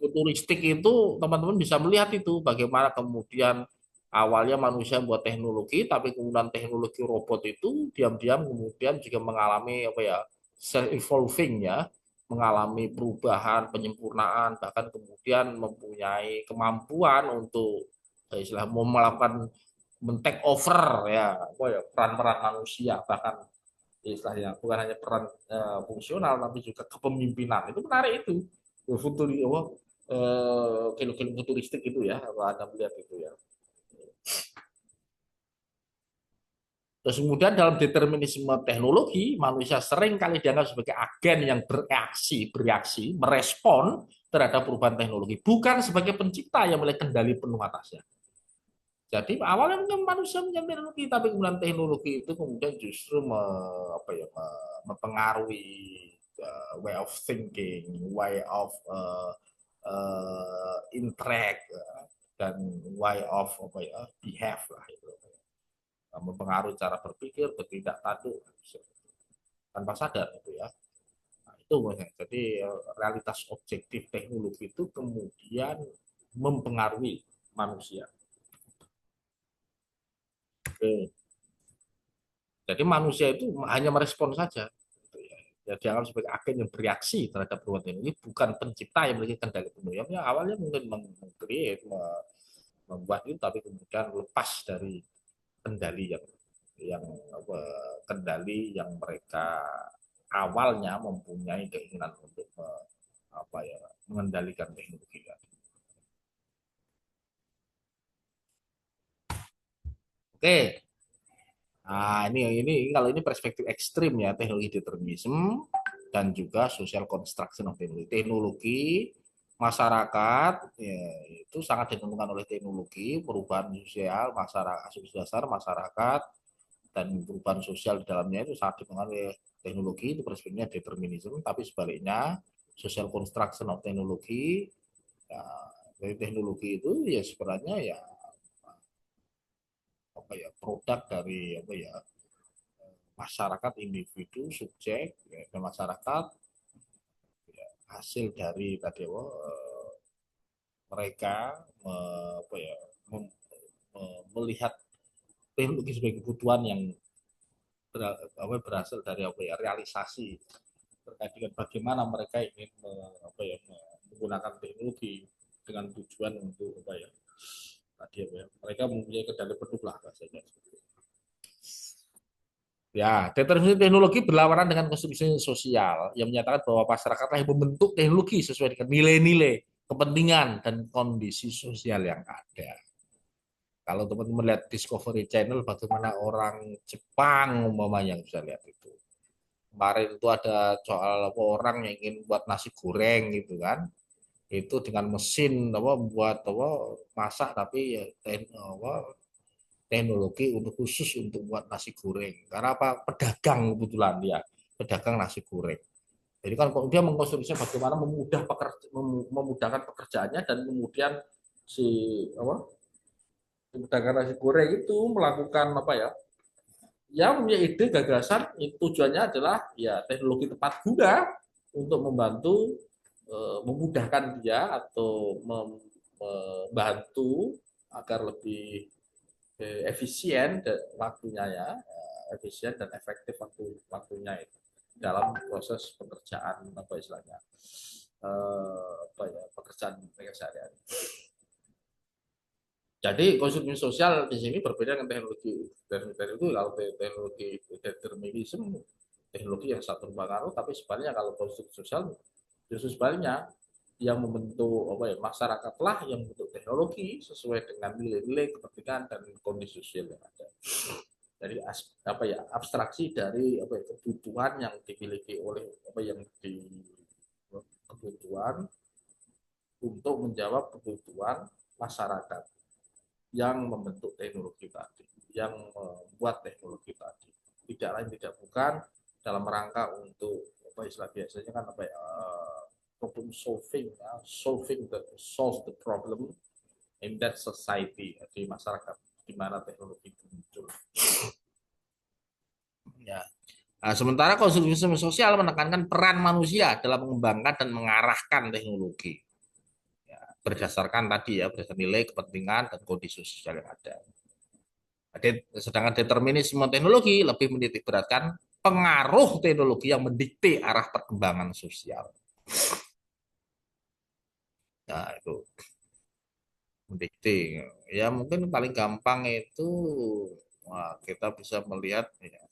futuristik itu teman-teman bisa melihat itu bagaimana kemudian awalnya manusia buat teknologi, tapi kemudian teknologi robot itu diam-diam kemudian juga mengalami apa ya self evolving ya, mengalami perubahan, penyempurnaan, bahkan kemudian mempunyai kemampuan untuk istilah mau melakukan men-take over ya, apa ya peran-peran manusia bahkan istilahnya bukan hanya peran fungsional tapi juga kepemimpinan itu menarik itu futuri film-film futuristik itu ya kalau anda melihat itu ya. Terus kemudian dalam determinisme teknologi manusia sering kali dianggap sebagai agen yang bereaksi, merespon terhadap perubahan teknologi bukan sebagai pencipta yang memiliki kendali penuh atasnya. Jadi awalnya mungkin manusia punya teknologi, tapi kemudian teknologi itu kemudian justru apa ya, mempengaruhi way of thinking, way of interact dan way of apa ya, behave lah itu. Mempengaruhi cara berpikir, bertindak tanduk tanpa sadar itu ya. Nah, itu jadi realitas objektif teknologi itu kemudian mempengaruhi manusia. Oke. Jadi manusia itu hanya merespon saja. Ya, dianggap sebagai agen yang bereaksi terhadap perubahan teknologi, bukan pencipta yang memiliki kendali penuh. Ya, awalnya mungkin mengcreate, membuat itu, tapi kemudian lepas dari kendali yang apa, kendali yang mereka awalnya mempunyai keinginan untuk apa ya mengendalikan teknologi. Oke, nah ini kalau ini perspektif ekstrim ya teknologi determinisme dan juga social construction of teknologi. Teknologi masyarakat ya, itu sangat ditentukan oleh teknologi, perubahan sosial masyarakat, asumsi dasar masyarakat dan perubahan sosial di dalamnya itu sangat ditentukan oleh teknologi, itu perspektifnya determinisme. Tapi sebaliknya social construction of teknologi ya, dari teknologi itu ya sebenarnya ya apa ya produk dari apa ya masyarakat, individu, subjek ya, dan masyarakat ya, hasil dari tadi mereka apa ya melihat teknologi sebagai kebutuhan yang berasal dari apa ya realisasi terkait dengan bagaimana mereka ingin apa ya menggunakan teknologi dengan tujuan untuk apa ya tadi apa ya mereka mempunyai kendali penuh lah bahasanya. Ya, determinisme teknologi berlawanan dengan konstruksi sosial yang menyatakan bahwa masyarakatlah yang membentuk teknologi sesuai dengan nilai-nilai, kepentingan, dan kondisi sosial yang ada. Kalau teman-teman lihat Discovery Channel, bagaimana orang Jepang umpamanya yang bisa lihat itu. Kemarin itu ada soal apa, orang yang ingin buat nasi goreng gitu kan. Itu dengan mesin apa buat apa masak tapi ya apa, teknologi untuk khusus untuk buat nasi goreng. Karena apa? Pedagang kebetulan dia, pedagang nasi goreng. Jadi kan dia mengkonstruksikan bagaimana memudahkan pekerjaannya dan kemudian si apa pedagang nasi goreng itu melakukan apa ya? Ya punya ide gagasan tujuannya adalah ya teknologi tepat guna untuk membantu memudahkan dia atau membantu agar lebih efisien waktunya ya efisien dan efektif waktunya itu dalam proses pekerjaan apa istilahnya apa ya pekerjaan mereka sehari-hari. Jadi konsumsi sosial di sini berbeda dengan teknologi itu kalau teknologi determinisme teknologi yang satu berpengaruh tapi sebaliknya kalau konsumsi sosial justru sebaliknya yang membentuk apa ya masyarakatlah yang membentuk teknologi sesuai dengan nilai-nilai kepentingan dan kondisi sosial yang ada. Dari apa ya abstraksi dari apa ya, kebutuhan yang dimiliki oleh apa yang di kebutuhan untuk menjawab kebutuhan masyarakat yang membentuk teknologi tadi, yang membuat teknologi tadi. Tidak lain tidak bukan dalam rangka untuk apa istilah biasanya kan apa ya problem solving, ya, solve the problem in that society di masyarakat di mana teknologi itu muncul. Ya, Nah, sementara konstruksi sosial menekankan peran manusia dalam mengembangkan dan mengarahkan teknologi. Ya, berdasarkan tadi ya, berdasarkan nilai, kepentingan, dan kondisi sosial yang ada. Sedangkan determinisme teknologi lebih menitik beratkan pengaruh teknologi yang mendikte arah perkembangan sosial. Nah, itu mendikte. Ya mungkin paling gampang itu wah, kita bisa melihat ya,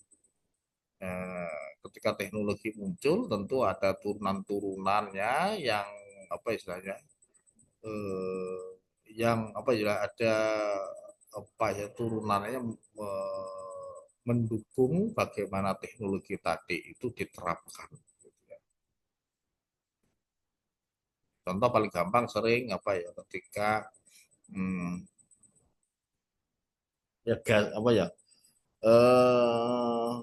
ketika teknologi muncul tentu ada turunan-turunannya yang apa istilahnya eh, yang apa ya ada apa ya turunannya mendukung bagaimana teknologi tadi itu diterapkan. Contoh paling gampang sering apa ya ketika hmm, ya gas apa ya eh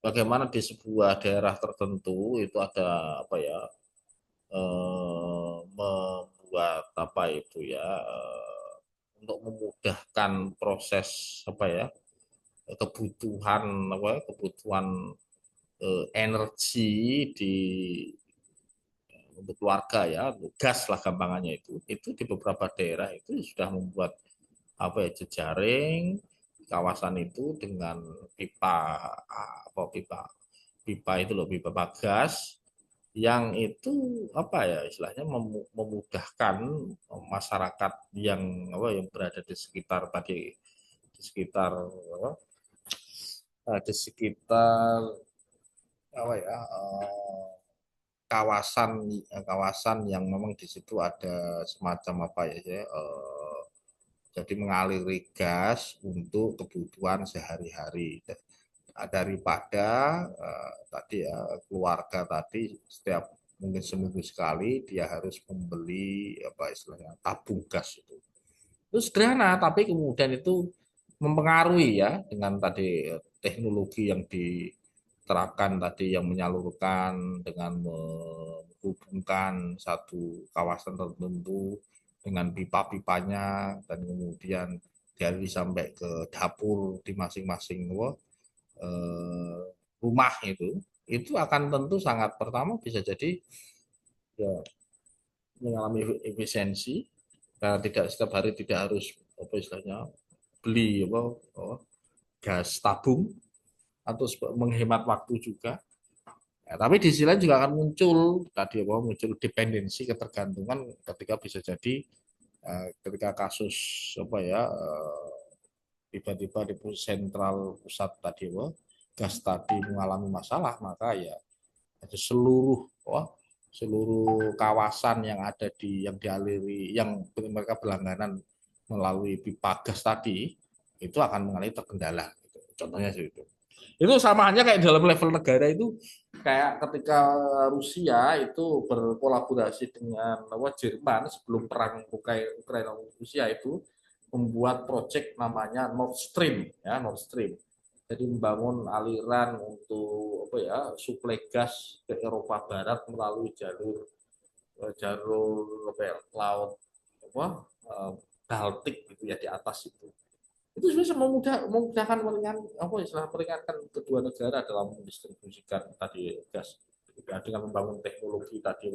bagaimana di sebuah daerah tertentu itu ada apa ya membuat apa itu ya untuk memudahkan proses apa ya kebutuhan apa ya, kebutuhan energi di untuk keluarga ya untuk gas lah gampangannya itu di beberapa daerah itu sudah membuat apa ya jejaring kawasan itu dengan pipa apa pipa pipa itu loh pipa gas yang itu apa ya istilahnya memudahkan masyarakat yang apa yang berada di sekitar tadi di sekitar apa, di sekitar apa ya kawasan kawasan yang memang di situ ada semacam apa ya, jadi mengaliri gas untuk kebutuhan sehari-hari daripada tadi ya keluarga tadi setiap mungkin seminggu sekali dia harus membeli apa istilahnya tabung gas itu sederhana tapi kemudian itu mempengaruhi ya dengan tadi teknologi yang diterapkan tadi yang menyalurkan dengan menghubungkan satu kawasan tertentu dengan pipa-pipanya dan kemudian dari sampai ke dapur di masing-masing rumah itu akan tentu sangat pertama bisa jadi ya, mengalami efisiensi karena tidak setiap hari tidak harus apa istilahnya beli apa oh, gas tabung atau menghemat waktu juga. Ya, tapi di sisi lain juga akan muncul tadi apa muncul dependensi ketergantungan ketika bisa jadi ketika kasus apa ya tiba-tiba di sentral pusat tadi apa gas tadi mengalami masalah maka ya itu seluruh seluruh kawasan yang ada di yang dialiri yang mereka berlangganan melalui pipa gas tadi itu akan mengalami terkendala gitu. Contohnya seperti itu sama hanya kayak dalam level negara itu kayak ketika Rusia itu berkolaborasi dengan Jerman sebelum perang Ukraina Rusia itu membuat proyek namanya Nord Stream ya Nord Stream jadi membangun aliran untuk apa ya suplai gas ke Eropa Barat melalui jalur apa ya, laut apa Baltik gitu ya di atas itu bisa memudahkan apa istilah meringankan kedua negara dalam mendistribusikan tadi gas dengan membangun teknologi tadi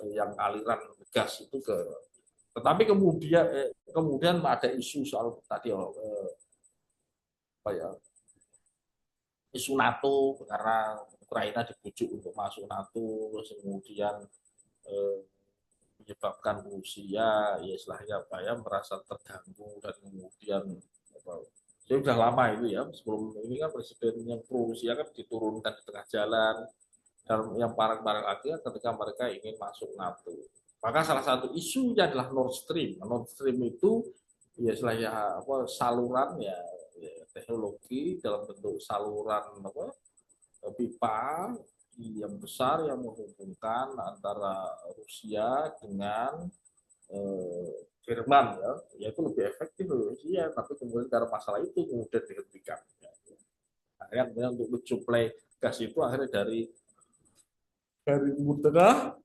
yang aliran gas itu ke tetapi kemudian ada isu soal tadi apa ya isu NATO karena Ukraina dibujuk untuk masuk NATO terus kemudian eh, menyebabkan Rusia ya istilahnya apa ya merasa terganggu dan kemudian apa, ya sudah lama itu ya sebelum ini kan presiden yang pro Rusia kan diturunkan di tengah jalan dan yang parah-parah lagi ketika mereka ingin masuk NATO maka salah satu isunya adalah Nord Stream. Nord Stream itu ya istilahnya apa saluran ya, ya teknologi dalam bentuk saluran apa pipa yang besar yang menghubungkan antara Rusia dengan Jerman ya, yaitu lebih efektif Rusia, tapi kemudian karena masalah itu kemudian dihentikan. Ya. Akhirnya untuk mensuplai gas itu akhirnya dari Timur Tengah,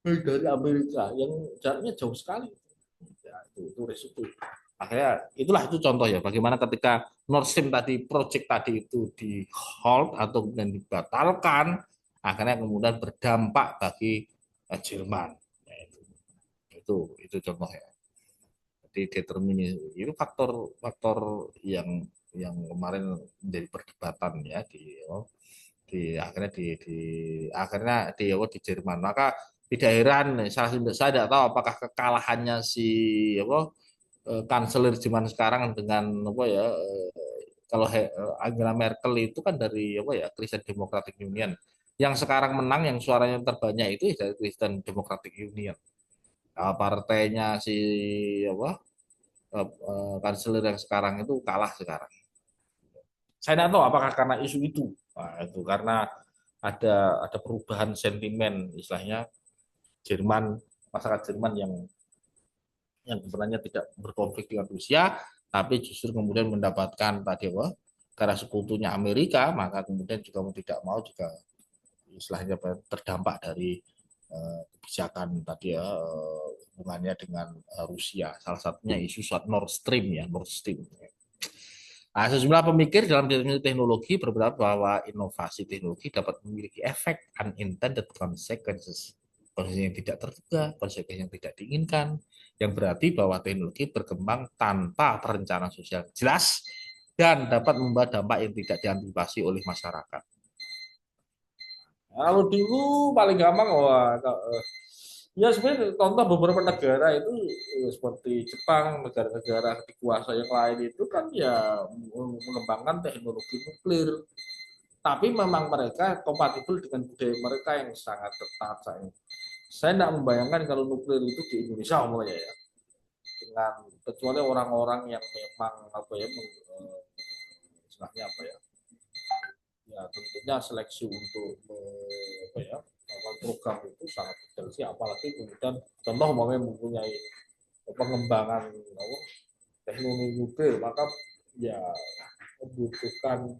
dari Amerika yang jaraknya jauh sekali. Ya, itu resiko. Akhirnya itulah itu contoh ya bagaimana ketika Nord Stream tadi project tadi itu di hold atau kemudian dibatalkan, akhirnya kemudian berdampak bagi Jerman. Ya, itu contohnya. Jadi determinis itu faktor-faktor yang kemarin menjadi perdebatan ya di Jerman. Maka tidak heran saya tidak tahu apakah kekalahannya si apa kanselir Jerman sekarang dengan apa ya kalau Angela Merkel itu kan dari apa ya Christian Democratic Union. Yang sekarang menang yang suaranya terbanyak itu dari Christian Democratic Union. Nah, partainya si apa kanselir yang sekarang itu kalah sekarang. Saya tidak tahu apakah karena isu itu. Nah, itu karena ada perubahan sentimen istilahnya Jerman masyarakat Jerman yang sebenarnya tidak berkonflik dengan Rusia, tapi justru kemudian mendapatkan tadi apa karena sekutunya Amerika, maka kemudian juga mau tidak mau juga istilahnya terdampak dari kebijakan tadi ya hubungannya dengan Rusia. Salah satunya isu Nord Stream ya Nord Stream. Nah, sejumlah pemikir dalam teknologi berpendapat bahwa inovasi teknologi dapat memiliki efek unintended consequences, konsekuensi yang tidak terduga, konsekuensi yang tidak diinginkan, yang berarti bahwa teknologi berkembang tanpa perencanaan sosial jelas dan dapat membawa dampak yang tidak diantisipasi oleh masyarakat. Kalau dulu paling gampang, wah, ya sebenarnya contoh beberapa negara itu seperti Jepang, negara-negara dikuasa yang lain itu kan ya mengembangkan teknologi nuklir. Tapi memang mereka kompatibel dengan budaya mereka yang sangat ketat. Saya tidak membayangkan kalau nuklir itu di Indonesia umumnya ya, dengan kecuali orang-orang yang memang apa ya, istilahnya apa ya, ya tentunya seleksi untuk apa ya program itu sangat detail sih, apalagi kemudian contoh umpamanya mempunyai pengembangan apa, teknologi nuklir, maka ya membutuhkan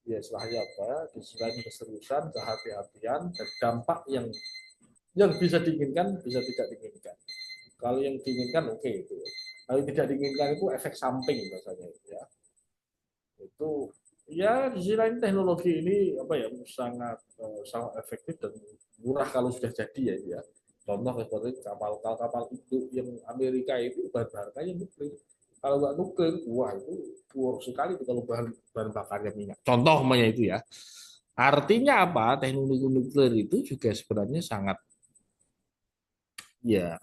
ya istilahnya apa di selain keseriusan, kehati-hatian dan dampak yang bisa diinginkan bisa tidak diinginkan. Kalau yang diinginkan oke okay, itu, kalau tidak diinginkan itu efek samping biasanya ya. Itu ya di sisi lain teknologi ini apa ya sangat efektif dan murah kalau sudah jadi ya. Contoh seperti kapal-kapal itu yang Amerika itu harganya nuklir. Kalau nggak nuklir, wah itu buruk sekali kalau bahan bakarnya minyak. Contoh namanya itu ya. Artinya apa? Teknologi nuklir itu juga sebenarnya sangat ya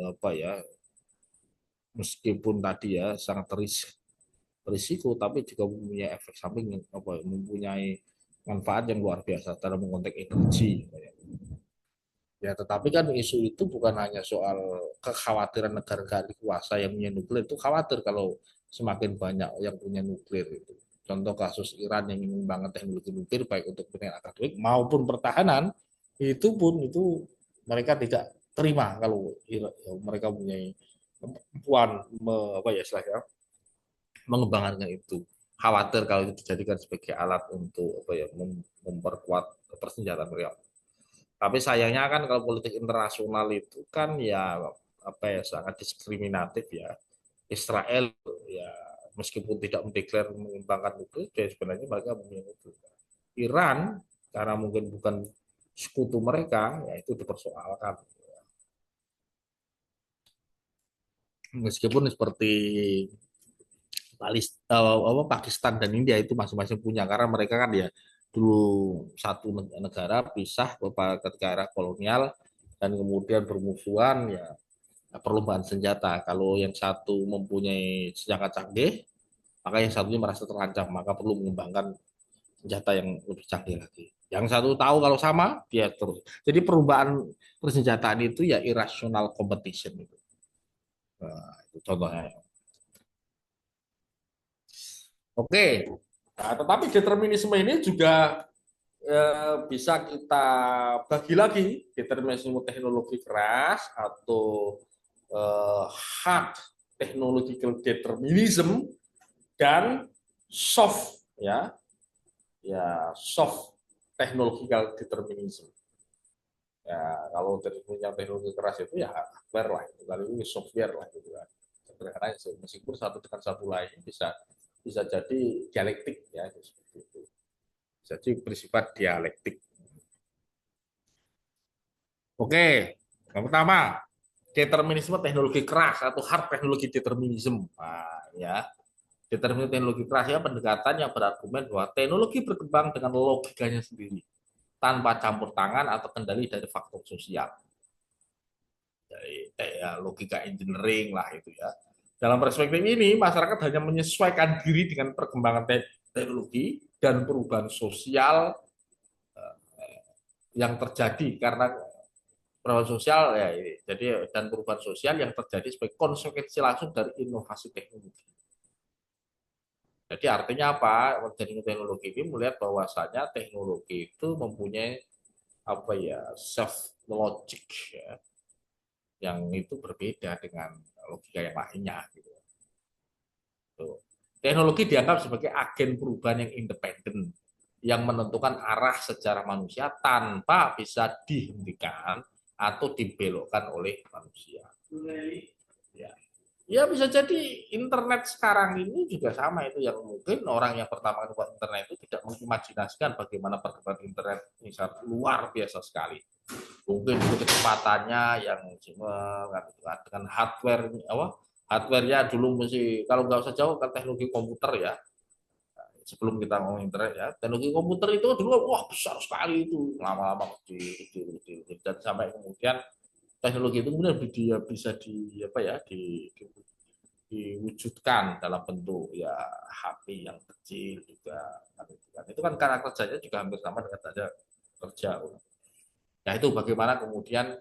apa ya meskipun tadi ya sangat risiko tapi juga mempunyai efek samping yang apa mempunyai manfaat yang luar biasa dalam konteks energi ya tetapi kan isu itu bukan hanya soal kekhawatiran negara-negara dikuasa yang punya nuklir itu khawatir kalau semakin banyak yang punya nuklir itu contoh kasus Iran yang ingin mengembangkan teknologi nuklir baik untuk kepentingan akademik maupun pertahanan itu pun itu mereka tidak terima kalau mereka punya kemampuan apa ya istilahnya mengembangkan itu khawatir kalau itu dijadikan sebagai alat untuk apa ya memperkuat persenjataan real. Tapi sayangnya kan kalau politik internasional itu kan ya apa ya sangat diskriminatif ya. Israel ya meskipun tidak mendeklar mengembangkan itu, ya sebenarnya mereka punya itu. Iran karena mungkin bukan sekutu mereka, ya itu dipersoalkan. Meskipun seperti Pakistan dan India itu masing-masing punya karena mereka kan ya dulu satu negara pisah ketika era kolonial dan kemudian bermusuhan ya perlombaan senjata. Kalau yang satu mempunyai senjata canggih, maka yang satunya merasa terancam, maka perlu mengembangkan senjata yang lebih canggih lagi. Yang satu tahu kalau sama, dia terus. Jadi perubahan persenjataan itu ya irrational competition itu. Nah, itu contohnya. Oke, nah, tetapi determinisme ini juga bisa kita bagi lagi determinisme teknologi keras atau hard technological determinism dan soft ya soft technological determinism. Ya, kalau punya teknologi keras itu ya hardware lah, itu kali ini software lah gitu kan. Sederhananya sih, meskipun satu dengan satu lain bisa bisa jadi dialektik ya seperti itu. Jadi bersifat dialektik. Oke, yang pertama determinisme teknologi keras atau hard teknologi determinism. Nah, ya, determinisme teknologi keras ya pendekatan yang berargumen bahwa teknologi berkembang dengan logikanya sendiri tanpa campur tangan atau kendali dari faktor sosial. Dari ya, logika engineering lah itu ya. Dalam perspektif ini, masyarakat hanya menyesuaikan diri dengan perkembangan teknologi dan perubahan sosial yang terjadi karena perubahan sosial ya ini. Jadi dan perubahan sosial yang terjadi sebagai konsekuensi langsung dari inovasi teknologi. Jadi artinya apa? Jadi teknologi ini melihat bahwasanya teknologi itu mempunyai apa ya self logic ya, yang itu berbeda dengan logika yang lainnya gitu. Tuh. Teknologi dianggap sebagai agen perubahan yang independen yang menentukan arah sejarah manusia tanpa bisa dihentikan atau dibelokkan oleh manusia. Ya. Ya bisa jadi internet sekarang ini juga sama itu yang mungkin orang yang pertama kali buat internet itu tidak mengimajinasikan bagaimana perkembangan internet misal luar biasa sekali. Mungkin itu kecepatannya yang dengan hardware apa hardware-nya dulu mesti kalau nggak usah jauh kan teknologi komputer ya sebelum kita ngomong internet ya teknologi komputer itu dulu wah besar sekali itu lama-lama kecil dan sampai kemudian teknologi itu kemudian dia bisa di apa ya diwujudkan dalam bentuk ya HP yang kecil juga itu kan cara kerjanya juga hampir sama dengan saja kerja. Nah itu bagaimana kemudian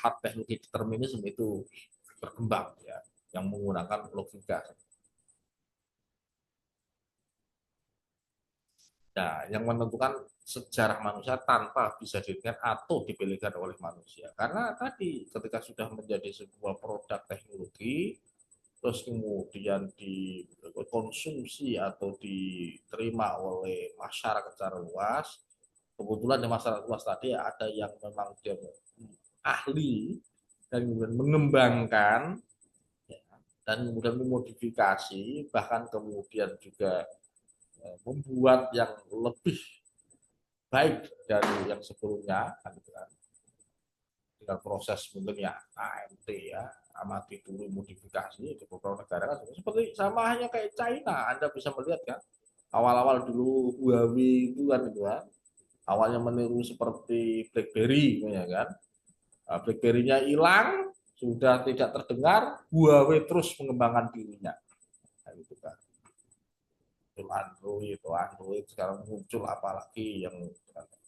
hard teknologi determinisme itu berkembang ya yang menggunakan logika. Nah, yang menentukan sejarah manusia tanpa bisa dilihat atau dipilihkan oleh manusia. Karena tadi ketika sudah menjadi sebuah produk teknologi, terus kemudian dikonsumsi atau diterima oleh masyarakat secara luas, kebetulan di masyarakat luas tadi ada yang memang dia ahli dan kemudian mengembangkan ya, dan kemudian memodifikasi bahkan kemudian juga membuat yang lebih baik dari yang sebelumnya kan, gitu kan. Tinggal proses mungkin ya AMT ya amati dulu modifikasi di beberapa negara kan seperti sama hanya kayak China Anda bisa melihat kan awal-awal dulu Huawei itu kan awalnya meniru seperti BlackBerry ya kan. Nah, BlackBerry-nya hilang sudah tidak terdengar Huawei terus mengembangkan dirinya nah, gitu kan. Android sekarang muncul apalagi yang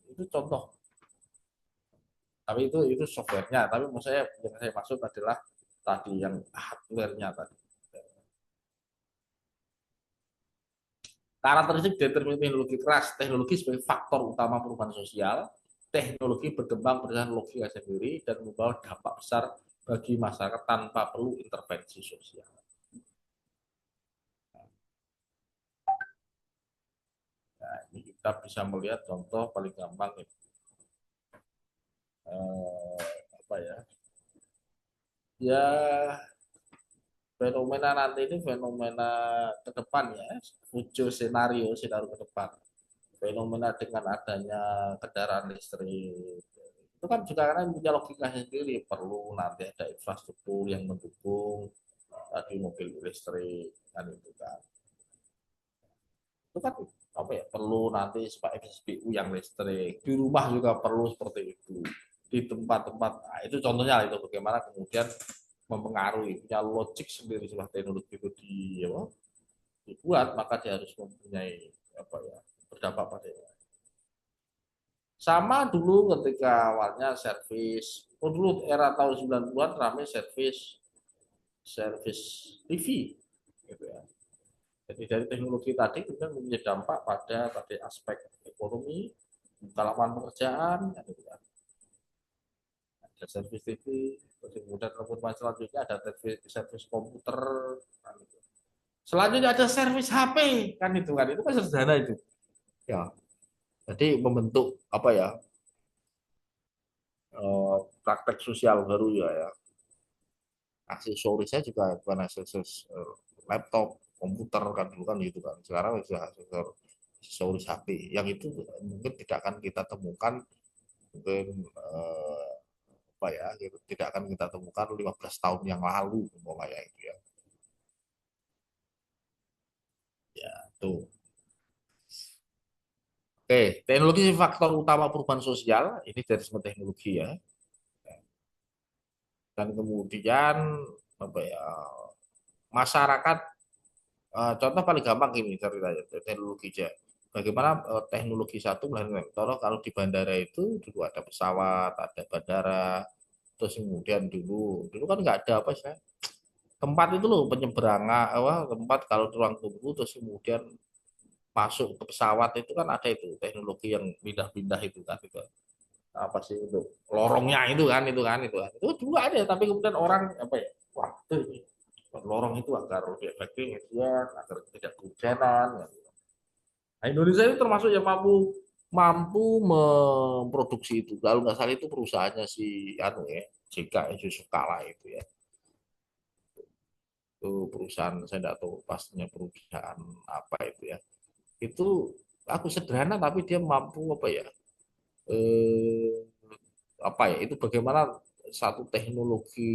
itu contoh tapi itu softwarenya tapi maksud saya yang saya maksud adalah tadi yang hardwarenya tadi karakteristik determinisme teknologi keras teknologi sebagai faktor utama perubahan sosial teknologi berkembang berdasarkan logika sendiri dan membawa dampak besar bagi masyarakat tanpa perlu intervensi sosial. Nah, ini kita bisa melihat contoh paling gampang apa ya ya fenomena nanti ini fenomena ke depan ya future senario ke depan fenomena dengan adanya kendaraan listrik itu kan juga karena punya logikanya sendiri perlu nanti ada infrastruktur yang mendukung tadi mobil listrik kan itu kan itu kan apa ya perlu nanti SPBU yang listrik di rumah juga perlu seperti itu di tempat-tempat nah, itu contohnya itu bagaimana kemudian mempengaruhi punya logik sendiri setelah teknologi itu dibuat maka dia harus mempunyai apa ya berdampak pada sama dulu ketika awalnya servis oh dulu era tahun 90-an ramai servis servis TV gitu ya. Jadi dari teknologi tadi kemudian mempunyai dampak pada aspek ekonomi, buka lapangan pekerjaan, gitu kan. Ada servis TV, terus kemudian kemudian selanjutnya ada servis komputer, kan gitu. Selanjutnya ada servis HP, itu kan sederhana itu. Ya, jadi membentuk apa ya praktek sosial baru ya, ya. Aksesorisnya juga bukan aksesoris laptop, komputer kan dulu kan gitu kan. Sekarang sudah aksesoris HP yang itu mungkin tidak akan kita temukan mungkin apa ya gitu, tidak akan kita temukan 15 tahun yang lalu umpamanya itu ya. Ya, tuh. Oke, teknologi faktor utama perubahan sosial ini dari semua teknologi ya. Dan kemudian apa ya? Masyarakat contoh paling gampang gini ceritanya teknologi aja. Bagaimana teknologi satu melahirkan kalau di bandara itu dulu ada pesawat, ada bandara, terus kemudian dulu kan nggak ada apa sih tempat itu loh penyeberangan apa tempat kalau ruang tunggu terus kemudian masuk ke pesawat itu kan ada itu teknologi yang pindah-pindah itu kan itu apa sih itu lorongnya itu dulu ada tapi kemudian orang apa ya wah itu lorong itu agar lebih efektif ya agar tidak kehujanan ya. Nah, Indonesia itu termasuk yang mampu mampu memproduksi itu kalau nggak salah itu perusahaannya si anu ya JK Yusuf Kala itu ya itu perusahaan saya tidak tahu pastinya perusahaan apa itu ya itu aku sederhana tapi dia mampu apa ya eh, apa ya itu bagaimana satu teknologi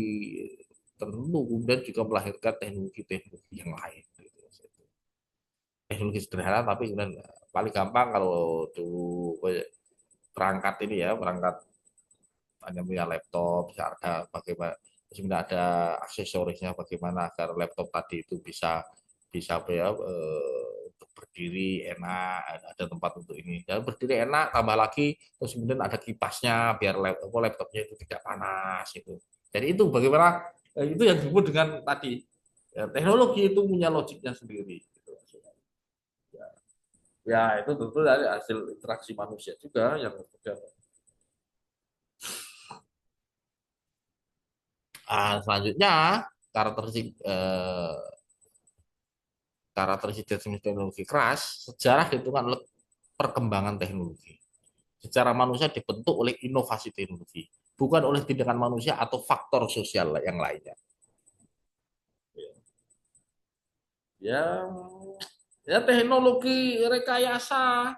tertentu kemudian juga melahirkan teknologi-teknologi yang lain gitu. Teknologi sederhana tapi kemudian paling gampang kalau dulu perangkat ini ya perangkat hanya punya laptop bisa ada bagaimana sebenarnya ada aksesorisnya bagaimana agar laptop tadi itu bisa bisa apa ya untuk berdiri enak ada tempat untuk ini dan berdiri enak tambah lagi terus kemudian ada kipasnya biar laptopnya itu tidak panas itu jadi itu bagaimana itu yang disebut dengan tadi ya, teknologi itu punya logiknya sendiri gitu. Ya, ya itu tentu dari hasil interaksi manusia juga yang kemudian selanjutnya karakteristik karakteristik teknologi keras, sejarah dihitungan oleh perkembangan teknologi. Secara manusia dibentuk oleh inovasi teknologi, bukan oleh tindakan manusia atau faktor sosial yang lainnya. Ya, ya teknologi rekayasa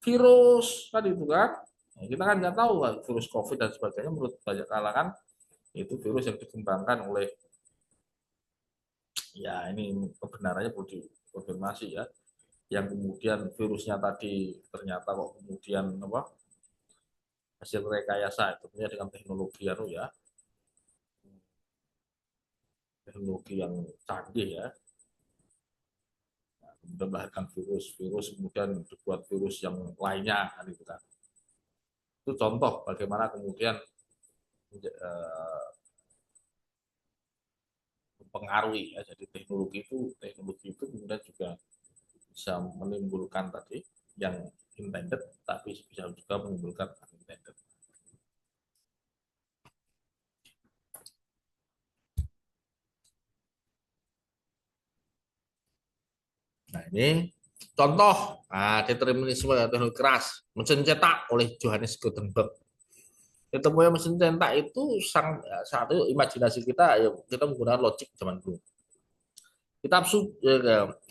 virus kan itu kan. Nah, kita kan nggak tahu kan, virus COVID dan sebagainya menurut banyak kalangan itu virus yang dikembangkan oleh ya ini kebenarannya perlu dikonfirmasi ya yang kemudian virusnya tadi ternyata kok kemudian apa hasil rekayasa itu punya dengan teknologi ya teknologi yang canggih ya kemudian melahirkan virus kemudian dibuat virus yang lainnya kan itu kan itu contoh bagaimana kemudian eh, mempengaruhi ya jadi teknologi itu kemudian juga bisa menimbulkan tadi yang intended tapi bisa juga menimbulkan unintended. Nah, ini contoh determinisme teknologi keras mesin cetak oleh Johannes Gutenberg. Ditemukan mesin cetak itu satu imajinasi kita ya kita menggunakan logik zaman dulu.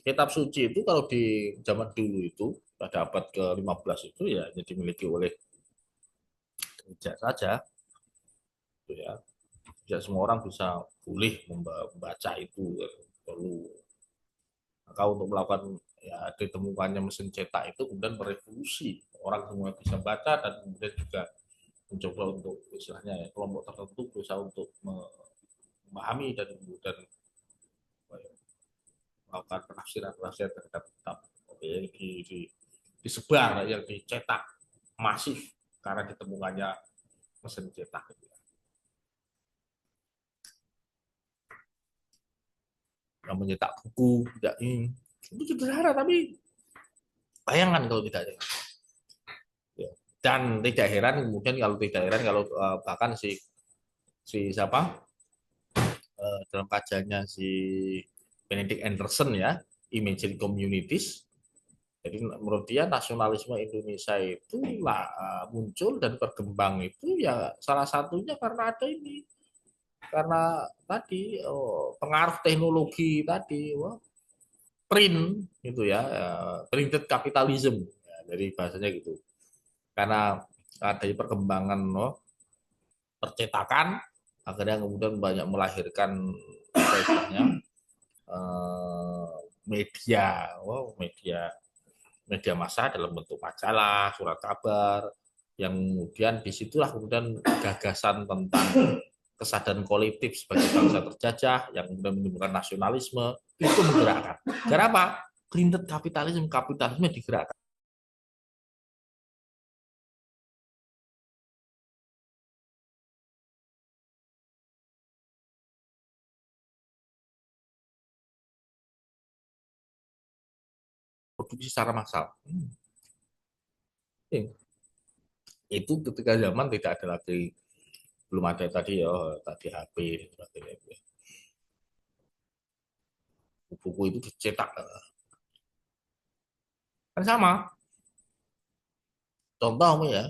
Kitab suci itu kalau di zaman dulu itu pada abad ke-15 itu ya dimiliki oleh gereja saja gitu ya. Ya semua orang bisa boleh membaca itu ya. Perlu maka untuk melakukan ya ditemukannya mesin cetak itu kemudian merevolusi orang semua bisa baca dan kemudian juga mencoba untuk istilahnya ya, kelompok tertentu berusaha untuk memahami dan kemudian melakukan penafsiran-penafsiran terhadap kitab yang disebar yang dicetak masif karena ditemukannya mesin cetak itu. Yang mencetak buku tidak ini itu sederhana tapi bayangkan kalau tidak ada ya. Dan tidak heran kemudian kalau tidak heran kalau bahkan si si siapa dalam kajiannya si Benedict Anderson ya Imagine Communities Jadi menurut dia nasionalisme Indonesia itu lah, muncul dan berkembang itu ya salah satunya karena ada ini, karena tadi pengaruh teknologi tadi, wah, print gitu ya, printed capitalism, ya, dari bahasanya gitu. Karena ada perkembangan percetakan, akhirnya kemudian banyak melahirkan apa istilahnya, eh, media, wow, media massa dalam bentuk majalah, surat kabar, yang kemudian disitulah kemudian gagasan tentang kesadaran kolektif sebagai bangsa terjajah yang kemudian menimbulkan nasionalisme itu menggerakkan. Kenapa? Printed kapitalisme, kapitalisme digerakkan. Produksi secara massal. Itu ketika zaman tidak ada lagi, belum ada tadi ya, tadi HP dan sebagainya. Buku itu dicetak kan sama. Contoh ya,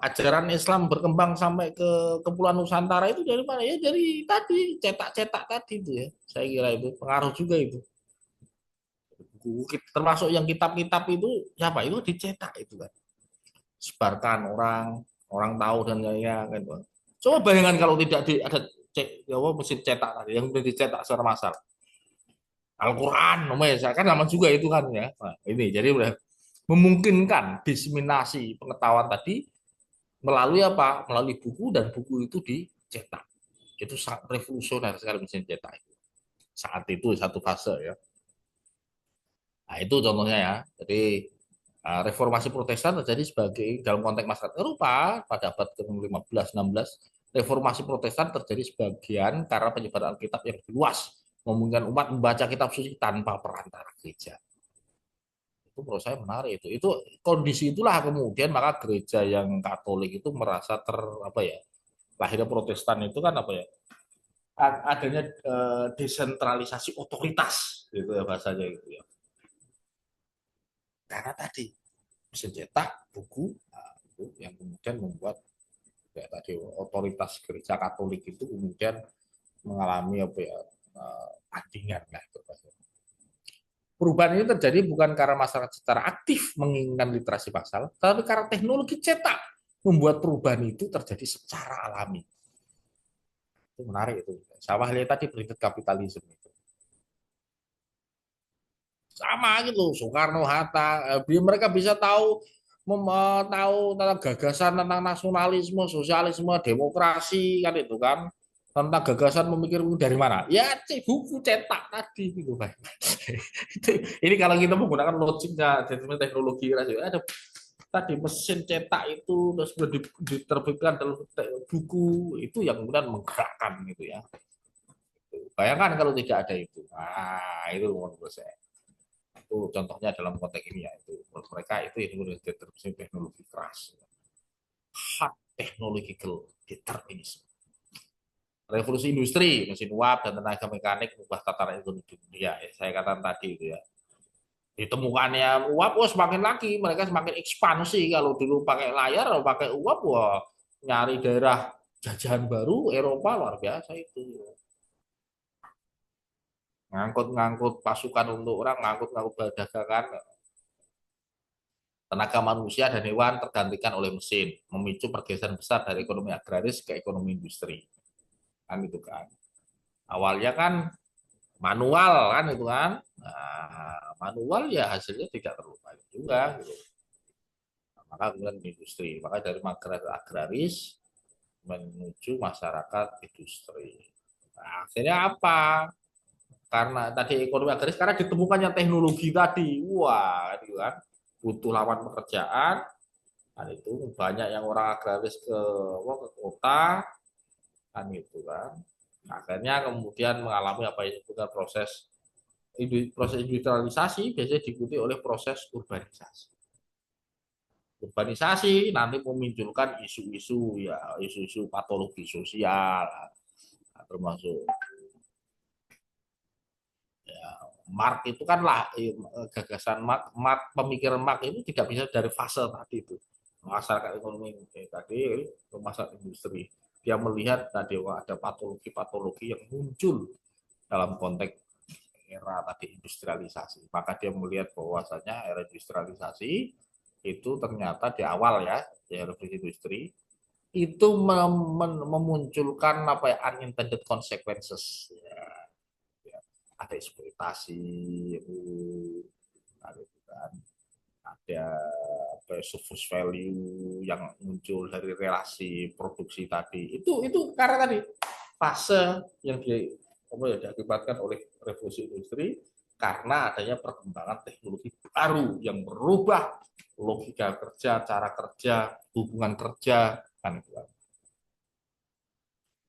ajaran Islam berkembang sampai ke Kepulauan Nusantara itu dari mana ya? Dari tadi cetak-cetak tadi itu ya. Saya kira itu pengaruh juga itu. Buku, termasuk yang kitab-kitab itu siapa itu dicetak itu kan. Sebarkan orang, orang tahu dan lainnya kan. Coba bayangkan kalau tidak ada ya, mesin cetak tadi yang dicetak secara massal. Al-Quran, namanya kan lama juga itu kan ya. Nah, ini jadi udah memungkinkan diseminasi pengetahuan tadi melalui apa? Melalui buku, dan buku itu dicetak. Itu sangat revolusioner sekali mesin cetak itu. Saat itu satu fase ya. Nah, itu contohnya ya. Jadi reformasi Protestan terjadi sebagai dalam konteks masyarakat Eropa pada abad ke-15 16. Reformasi Protestan terjadi sebagian karena penyebaran Alkitab yang luas, memungkinkan umat membaca kitab suci tanpa perantara gereja. Itu menurut saya menarik itu. Itu kondisi itulah kemudian maka gereja yang Katolik itu merasa apa ya, lahirnya Protestan itu kan apa ya, adanya desentralisasi otoritas gitu ya bahasanya gitu ya. Karena tadi mesin cetak, buku, nah, itu yang kemudian membuat ya tadi otoritas gereja Katolik itu kemudian mengalami apa ya, tandingan lah itu. Perubahan ini terjadi bukan karena masyarakat secara aktif menginginkan literasi massal, tapi karena teknologi cetak membuat perubahan itu terjadi secara alami. Itu menarik itu. Sama halnya tadi printed kapitalisme itu. Sama gitu, Soekarno, Hatta, mereka bisa tahu tahu tentang gagasan tentang nasionalisme, sosialisme, demokrasi kan itu kan, tentang gagasan memikir dari mana? Ya buku cetak tadi gitu kan. Ini kalau kita menggunakan logiknya teknologi ada tadi mesin cetak itu terus diterbitkan dalam buku itu yang kemudian menggerakkan gitu ya. Bayangkan kalau tidak ada itu. Nah, itu menurut saya. Itu contohnya dalam konteks ini ya, itu menurut mereka itu determinisme teknologi keras, hard technological determinism. Revolusi industri, mesin uap dan tenaga mekanik mengubah tatanan ekonomi dunia. Ya, saya katakan tadi itu ya. Ditemukannya uap, wah semakin lagi mereka semakin ekspansi. Kalau dulu pakai layar, kalau pakai uap, wah nyari daerah jajahan baru Eropa luar biasa itu. Ngangkut-ngangkut pasukan untuk orang, ngangkut-ngangkut dagangan, tenaga manusia dan hewan tergantikan oleh mesin, memicu pergeseran besar dari ekonomi agraris ke ekonomi industri. Kan itu kan. Awalnya kan manual kan itu kan. Nah, manual ya hasilnya tidak terlalu baik juga gitu. Nah, maka kemudian industri, maka dari masyarakat agraris menuju masyarakat industri. Nah, akhirnya apa? Karena tadi ekonomi agraris, karena ditemukannya teknologi tadi, wah, itu kan butuh lawan pekerjaan. Kan itu banyak yang orang agraris ke kota kan itu kan. Akhirnya kemudian mengalami apa yang disebutkan proses industrialisasi, biasanya diikuti oleh proses urbanisasi. Urbanisasi nanti memunculkan isu-isu ya, isu-isu patologi sosial, termasuk ya, Marx itu kan lah gagasan Marx, pemikiran Marx itu tidak bisa dari fase tadi itu masyarakat ekonomi tadi ke masyarakat industri. Dia melihat tadi ada patologi-patologi yang muncul dalam konteks era tadi industrialisasi. Maka dia melihat bahwasanya era industrialisasi itu ternyata di awal ya, di revolusi industri itu memunculkan apa ya unintended consequences ya, ya. Ada eksploitasi ada kan ada apa ya, surplus value yang muncul dari relasi produksi tadi itu karena tadi fase yang apa ya, diakibatkan oleh revolusi industri karena adanya perkembangan teknologi baru yang merubah logika kerja, cara kerja, hubungan kerja, kan itu.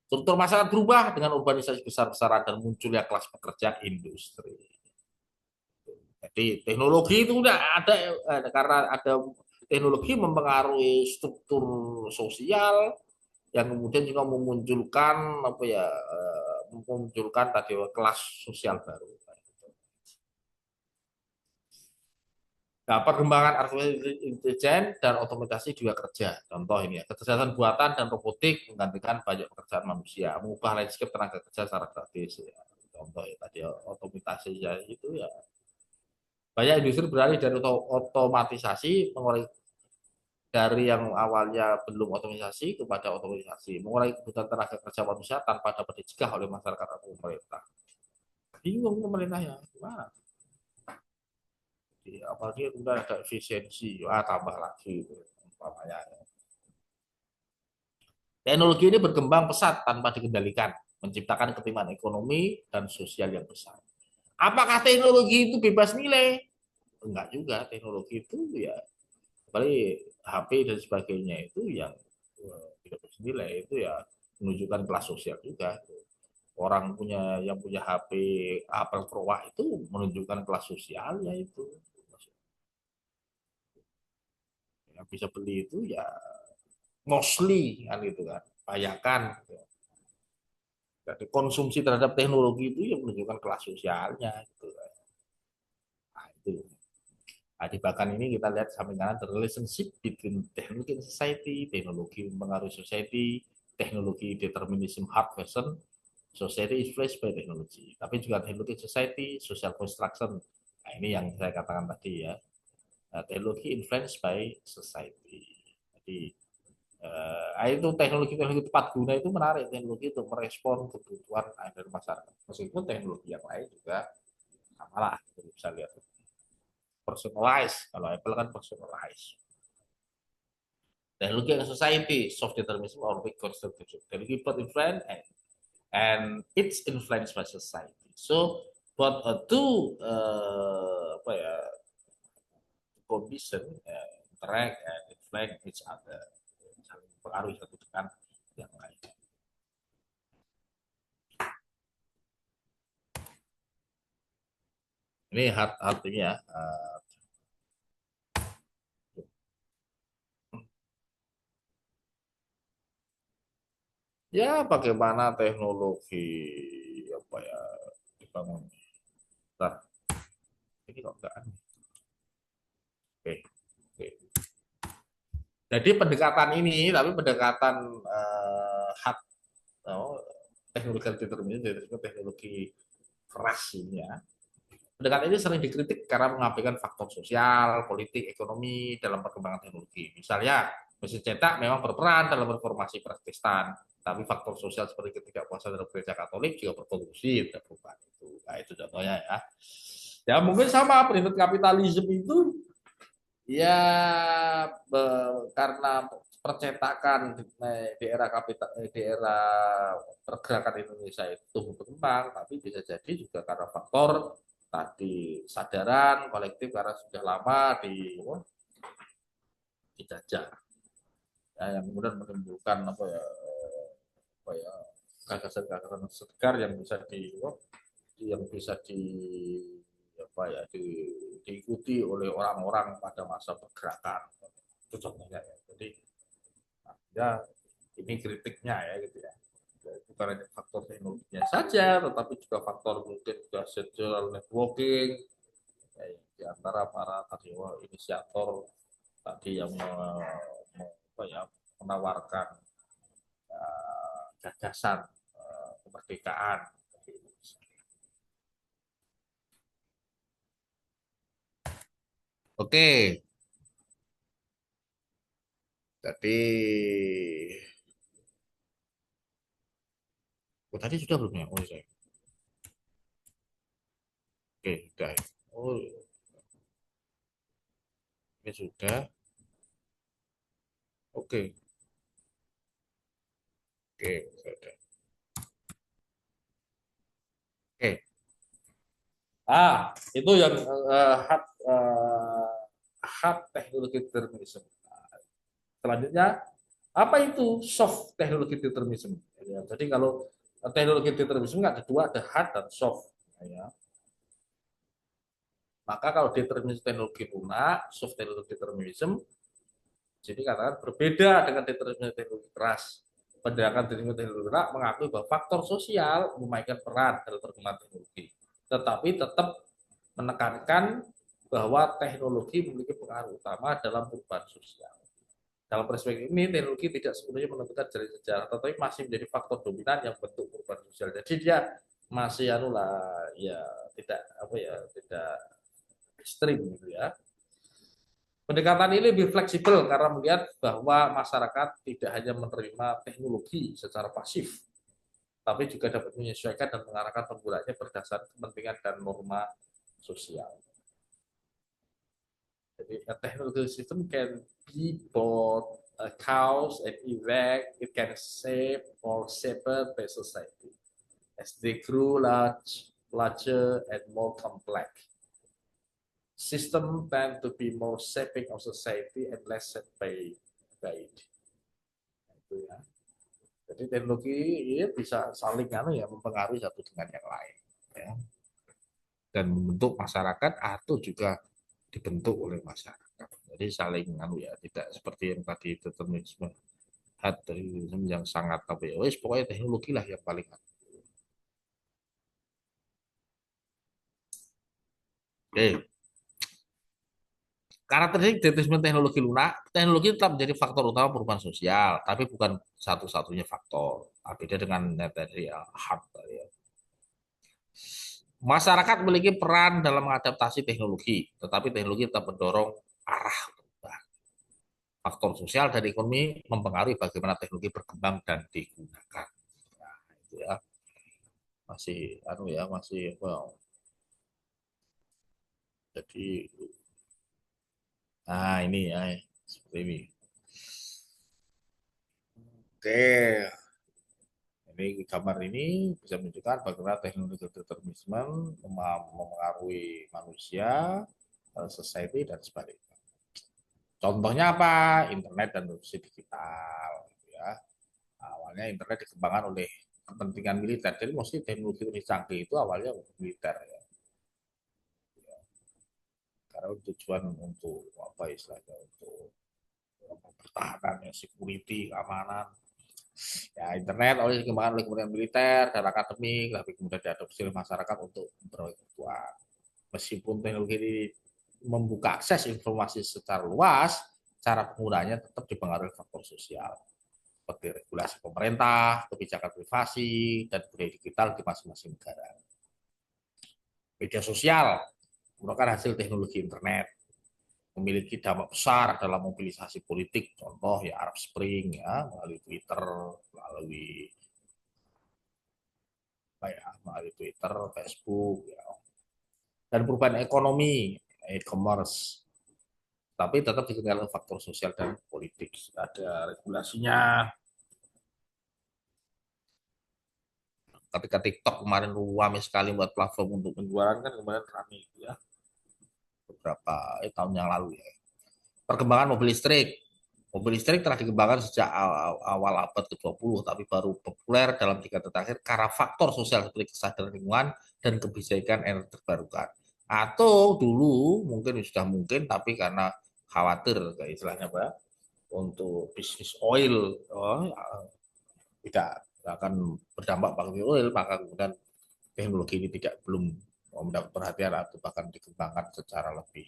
Struktur masyarakat berubah dengan urbanisasi besar-besaran dan munculnya kelas pekerja industri. Jadi teknologi itu udah ada karena ada teknologi mempengaruhi struktur sosial yang kemudian juga memunculkan apa ya memunculkan tadi kelas sosial baru. Nah, perkembangan artificial intelligence dan otomatisasi juga kerja. Contoh ini ya, kecerdasan buatan dan robotik menggantikan banyak pekerjaan manusia, mengubah landscape tenaga kerja secara gratis. Ya. Contoh ya, tadi ya, otomatisasi ya, itu ya. Banyak industri beralih dari otomatisasi, mengurangi dari yang awalnya belum otomatisasi kepada otomatisasi, mengurangi kebutuhan tenaga kerja manusia tanpa dapat dicegah oleh masyarakat atau pemerintah. Bingung pemerintahnya, gimana? Apalagi kemudian ada efisiensi, tambah lagi itu, umpamanya. Teknologi ini berkembang pesat tanpa dikendalikan, menciptakan ketimpangan ekonomi dan sosial yang besar. Apakah teknologi itu bebas nilai? Enggak juga, teknologi itu ya, apalagi HP dan sebagainya itu yang tidak bebas nilai itu ya menunjukkan kelas sosial juga. Orang yang punya HP Apple Pro itu menunjukkan kelas sosialnya itu. Yang bisa beli itu ya mostly kan gitu kan, bayangkan. Jadi konsumsi terhadap teknologi itu yang menunjukkan kelas sosialnya gitu. Nah, itu. Nah, di bahkan ini kita lihat samping kanan the relationship between technology and society, teknologi mempengaruhi society, teknologi determinism hard version, society is influenced by technology. Tapi juga teknologi society, social construction. Nah, ini yang saya katakan tadi ya. Nah, teknologi influenced by society. Jadi itu teknologi-teknologi tepat guna itu menarik teknologi untuk merespon kebutuhan dari masyarakat. Meskipun teknologi yang lain juga sama lah, bisa lihat personalized. Kalau Apple kan personalized. Teknologi and society, soft determinism or weak constructivism. Teknologi both influence and it's influenced by society. So, but two apa ya condition interact and influence each other, saling mempengaruhi satu dengan yang lain. Ini hard ini ya. Ya bagaimana teknologi apa ya dibangun. Nah, ini kok enggak. Oke. Oke. Jadi pendekatan ini, tapi pendekatan hard oh, teknologi determinis, teknologi keras ini ya. Pendekatan ini sering dikritik karena mengabaikan faktor sosial, politik, ekonomi dalam perkembangan teknologi. Misalnya, mesin cetak memang berperan dalam reformasi Protestan, tapi faktor sosial seperti ketidakpuasan dalam gereja Katolik juga berkontribusi terhadap perubahan itu. Nah, itu contohnya ya. Ya mungkin sama prinsip kapitalisme itu ya karena percetakan di era kapital di era pergerakan Indonesia itu berkembang, tapi bisa jadi juga karena faktor tadi sadaran kolektif karena sudah lama dijajah ya, yang kemudian menimbulkan apa ya gagasan-gagasan segar yang bisa apa ya diikuti oleh orang-orang pada masa pergerakan itu contohnya ya. Jadi ya ini kritiknya ya gitu ya. bukan hanya faktor teknologinya saja, tetapi juga faktor mungkin juga social networking ya, di antara para tadi inisiator tadi yang apa ya, menawarkan gagasan kemerdekaan. Oke, jadi tadi sudah belum ya? Oh, saya. Oke, sudah. Oh, ini sudah. Oke, oke, sudah. Oke. Itu yang hard teknologi determinism. Selanjutnya, apa itu soft teknologi determinism? Ya, jadi kalau teknologi determinism ada dua, ada hard dan soft. Ya. Maka kalau determinism teknologi lunak, soft teknologi determinism, jadi katakan berbeda dengan determinisme teknologi keras. Sedangkan determinisme teknologi lunak mengakui bahwa faktor sosial memainkan peran dalam perkembangan teknologi. Tetapi tetap menekankan bahwa teknologi memiliki pengaruh utama dalam perubahan sosial. Dalam perspektif ini, teknologi tidak sepenuhnya menentukan jalan sejarah, tetapi masih menjadi faktor dominan yang bentuk perubahan sosial. Jadi dia masih ya tidak apa ya tidak ekstrim gitu ya. Pendekatan ini lebih fleksibel karena melihat bahwa masyarakat tidak hanya menerima teknologi secara pasif, tapi juga dapat menyesuaikan dan mengarahkan penggunaannya berdasarkan kepentingan dan norma sosial. Jadi a technological system can be both a cause and effect. It can shape or shaper the society as they grow larger and more complex. System tend to be more shaping of society and less shaped by it. Itu ya. Jadi teknologi ini bisa saling ya mempengaruhi satu dengan yang lain. Ya. Dan membentuk masyarakat atau juga dibentuk oleh masyarakat. Jadi saling ya tidak seperti yang tadi determinisme yang sangat tapi ya wes pokoknya teknologi lah yang paling. Oke. Karakteristik determinisme teknologi lunak, teknologi tetap menjadi faktor utama perubahan sosial, tapi bukan satu-satunya faktor. Beda dengan material hard. Ya. Masyarakat memiliki peran dalam mengadaptasi teknologi, tetapi teknologi tetap mendorong arah perubahan. Faktor sosial dan ekonomi mempengaruhi bagaimana teknologi berkembang dan digunakan. Nah, itu ya masih masih well. Jadi ini ya seperti ini. Oke, ini gambar ini bisa menunjukkan bagaimana teknologi determinisme mempengaruhi manusia, society dan sebaliknya. Contohnya apa? Internet dan revolusi digital. Ya. Awalnya internet dikembangkan oleh kepentingan militer. Jadi mesti teknologi canggih itu awalnya militer. Ya. Karena tujuan untuk apa istilahnya untuk pertahanan, ya, security, keamanan. Ya, internet oleh dikembangkan oleh kementerian militer dan akademik, tapi kemudian diadopsi oleh masyarakat untuk berkebutuhan. Meskipun teknologi ini membuka akses informasi secara luas, cara penggunaannya tetap dipengaruhi faktor sosial seperti regulasi pemerintah, kebijakan privasi, dan budaya digital di masing-masing negara. Media sosial merupakan hasil teknologi internet, memiliki dampak besar dalam mobilisasi politik, contoh ya Arab Spring ya melalui Twitter, melalui melalui Twitter, Facebook, ya. Dan perubahan ekonomi, e-commerce, tapi tetap dikenal faktor sosial dan politik. Ada regulasinya. Ketika TikTok kemarin ramai sekali buat platform untuk penjualan kan kemarin ramai ya beberapa tahun yang lalu ya. Perkembangan mobil listrik. Mobil listrik telah dikembangkan sejak awal abad ke-20, tapi baru populer dalam 3 tahun terakhir karena faktor sosial seperti kesadaran lingkungan dan kebijakan energi terbarukan. Atau dulu mungkin sudah mungkin, tapi karena khawatir kayak istilahnya Pak, untuk bisnis oil tidak akan berdampak bagi oil, maka kemudian teknologi ini tidak belum mendapat perhatian atau bahkan dikembangkan secara lebih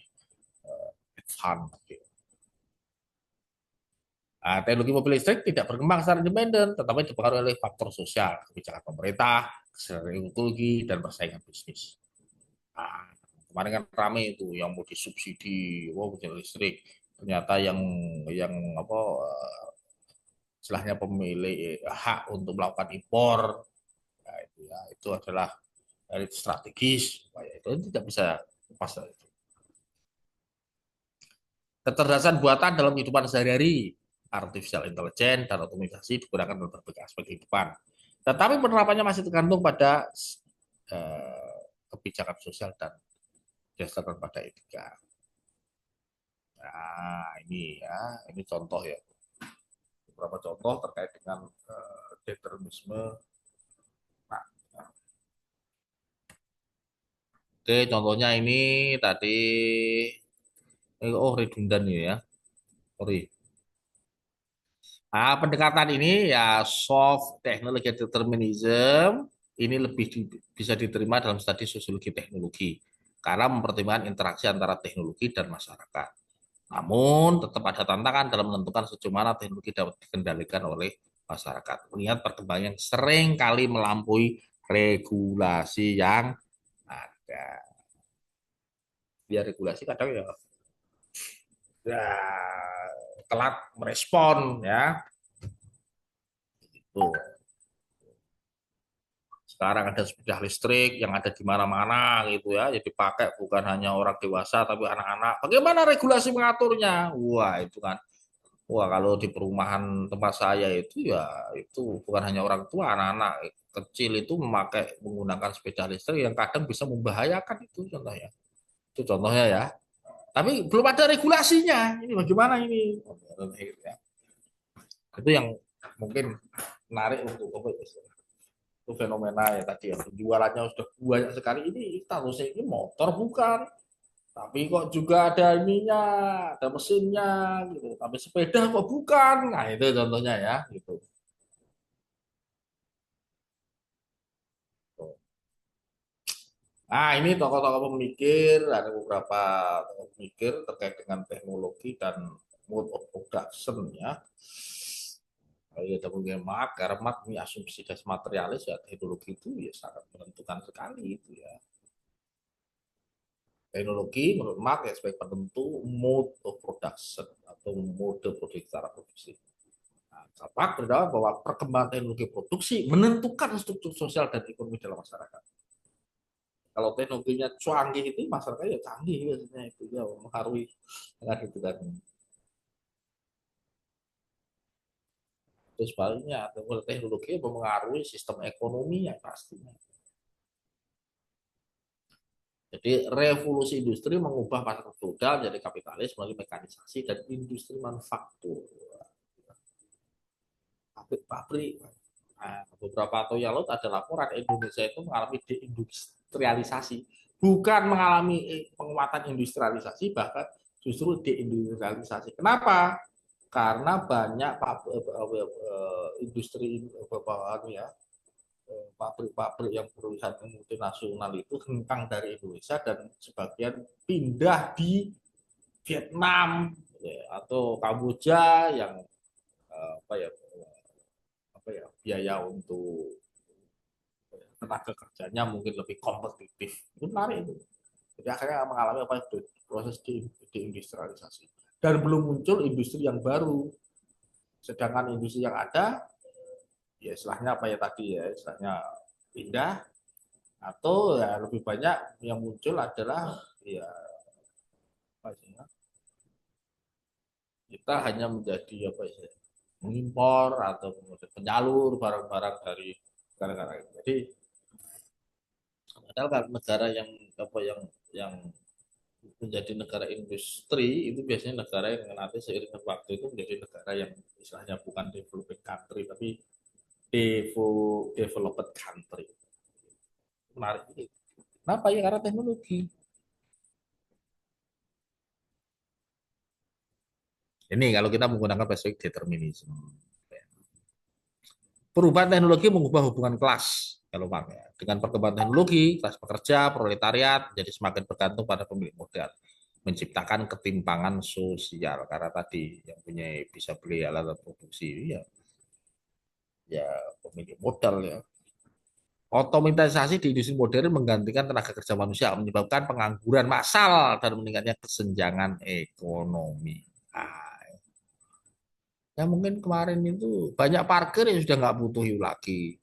advance. Nah, teknologi mobil listrik tidak berkembang secara independen, tetapi dipengaruhi oleh faktor sosial, kebijakan pemerintah, kesadaran ekologi, dan persaingan bisnis. Nah, kemarin kan rame itu yang mau disubsidi, wow, mobil listrik. Ternyata yang apa istilahnya pemilik hak untuk melakukan impor, ya, itu adalah elit strategis, itu tidak bisa lepas dari itu. Kecerdasan buatan dalam kehidupan sehari-hari, artificial intelligence dan otomatisasi digunakan dalam berbagai aspek kehidupan. Tetapi penerapannya masih tergantung pada kebijakan sosial dan berdasarkan pada etika. Nah, ini contoh ya, beberapa contoh terkait dengan determinisme. Nah, oke, contohnya ini tadi, oh redundan ya, sorry. Nah, pendekatan ini ya soft technology determinism ini lebih bisa diterima dalam studi sosiologi teknologi karena mempertimbangkan interaksi antara teknologi dan masyarakat. Namun tetap ada tantangan dalam menentukan sejauh mana teknologi dapat dikendalikan oleh masyarakat. Melihat perkembangan yang sering kali melampaui regulasi yang ada. Ya regulasi kadang ya telat merespon ya. Tuh. Sekarang ada sepeda listrik yang ada di mana-mana gitu ya, jadi dipakai bukan hanya orang dewasa tapi anak-anak. Bagaimana regulasi mengaturnya? Wah itu kan, wah kalau di perumahan tempat saya itu ya itu bukan hanya orang tua, anak-anak kecil itu menggunakan sepeda listrik yang kadang bisa membahayakan itu contohnya. Itu contohnya ya. Tapi belum ada regulasinya. Ini bagaimana ini? Itu yang mungkin menarik untuk itu fenomena ya tadi ya penjualannya sudah banyak sekali ini harusnya ini motor bukan tapi kok juga ada ininya ada mesinnya gitu tapi sepeda kok bukan nah itu contohnya ya gitu. Nah ini tokoh-tokoh pemikir ada beberapa tokoh pemikir terkait dengan teknologi dan mode of production ya. Ya, ada mungkin Mark, karena Mark ini asumsi das materialis ya teknologi itu ya sangat menentukan sekali itu ya. Teknologi menurut Mark ya sebagai penentu mode of production atau mode produksi secara produksi. Nah, Mark berpendapat bahwa perkembangan teknologi produksi menentukan struktur sosial dan ekonomi dalam masyarakat. Kalau teknologinya canggih itu masyarakat ya canggih biasanya itu ya mempengaruhi dengan itu kan. Terus sebaliknya teknologi mempengaruhi sistem ekonomi ya pastinya. Jadi revolusi industri mengubah pasar feodal menjadi kapitalis melalui mekanisasi dan industri manufaktur. Pabrik-pabrik. Nah, beberapa tahun yang lalu ada laporan Indonesia itu mengalami deindustrialisasi, bukan mengalami penguatan industrialisasi, bahkan justru deindustrialisasi. Kenapa? Karena banyak industri ya pabrik-pabrik yang perusahaan multinasional itu hengkang dari Indonesia dan sebagian pindah di Vietnam ya, atau Kamboja yang apa ya biaya untuk tenaga kerjanya mungkin lebih kompetitif. Itu menarik itu. Jadi akhirnya mengalami apa itu proses deindustrialisasi. Dan belum muncul industri yang baru. Sedangkan industri yang ada, ya istilahnya apa ya tadi ya, istilahnya pindah atau ya lebih banyak yang muncul adalah ya apa sih ya, kita hanya menjadi apa ya mengimpor atau penyalur barang-barang dari negara-negara. Jadi padahal kan negara yang apa yang menjadi negara industri itu biasanya negara yang nanti seiring dengan waktu itu menjadi negara yang istilahnya bukan developing country tapi developed country. Menarik ini. Kenapa ya? Karena teknologi. Ini kalau kita menggunakan perspektif determinisme. Perubahan teknologi mengubah hubungan kelas. Kalau Bang, ya. Dengan perkembangan teknologi, kelas pekerja, proletariat jadi semakin bergantung pada pemilik modal, menciptakan ketimpangan sosial karena tadi yang punya bisa beli alat produksi ya pemilik modal ya. Otomatisasi di industri modern menggantikan tenaga kerja manusia, menyebabkan pengangguran massal dan meningkatnya kesenjangan ekonomi. Nah, ya mungkin kemarin itu banyak parkir yang sudah nggak butuh lagi.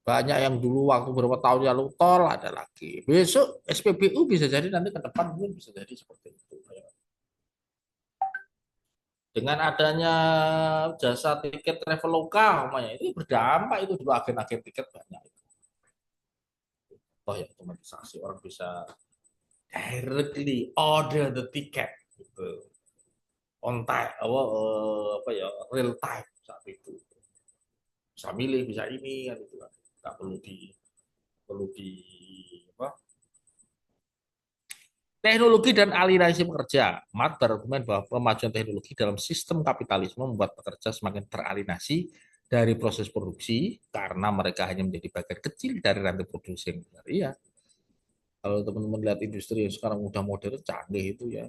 Banyak yang dulu waktu beberapa tahun lalu tol ada lagi. Besok SPBU bisa jadi nanti ke depan mungkin bisa jadi seperti itu. Dengan adanya jasa tiket Traveloka, namanya itu berdampak itu dulu agen-agen tiket banyak. Oh ya otomatisasi orang bisa directly order the ticket gitu. On time apa ya real time saat itu. Bisa milih, bisa ini kan itu kan. Nggak perlu di apa, teknologi dan aliransi pekerja. Marx berargumen bahwa kemajuan teknologi dalam sistem kapitalisme membuat pekerja semakin teralinasi dari proses produksi karena mereka hanya menjadi bagian kecil dari rantai produksi yang besar. Iya, kalau teman-teman lihat industri yang sekarang udah modern canggih itu ya.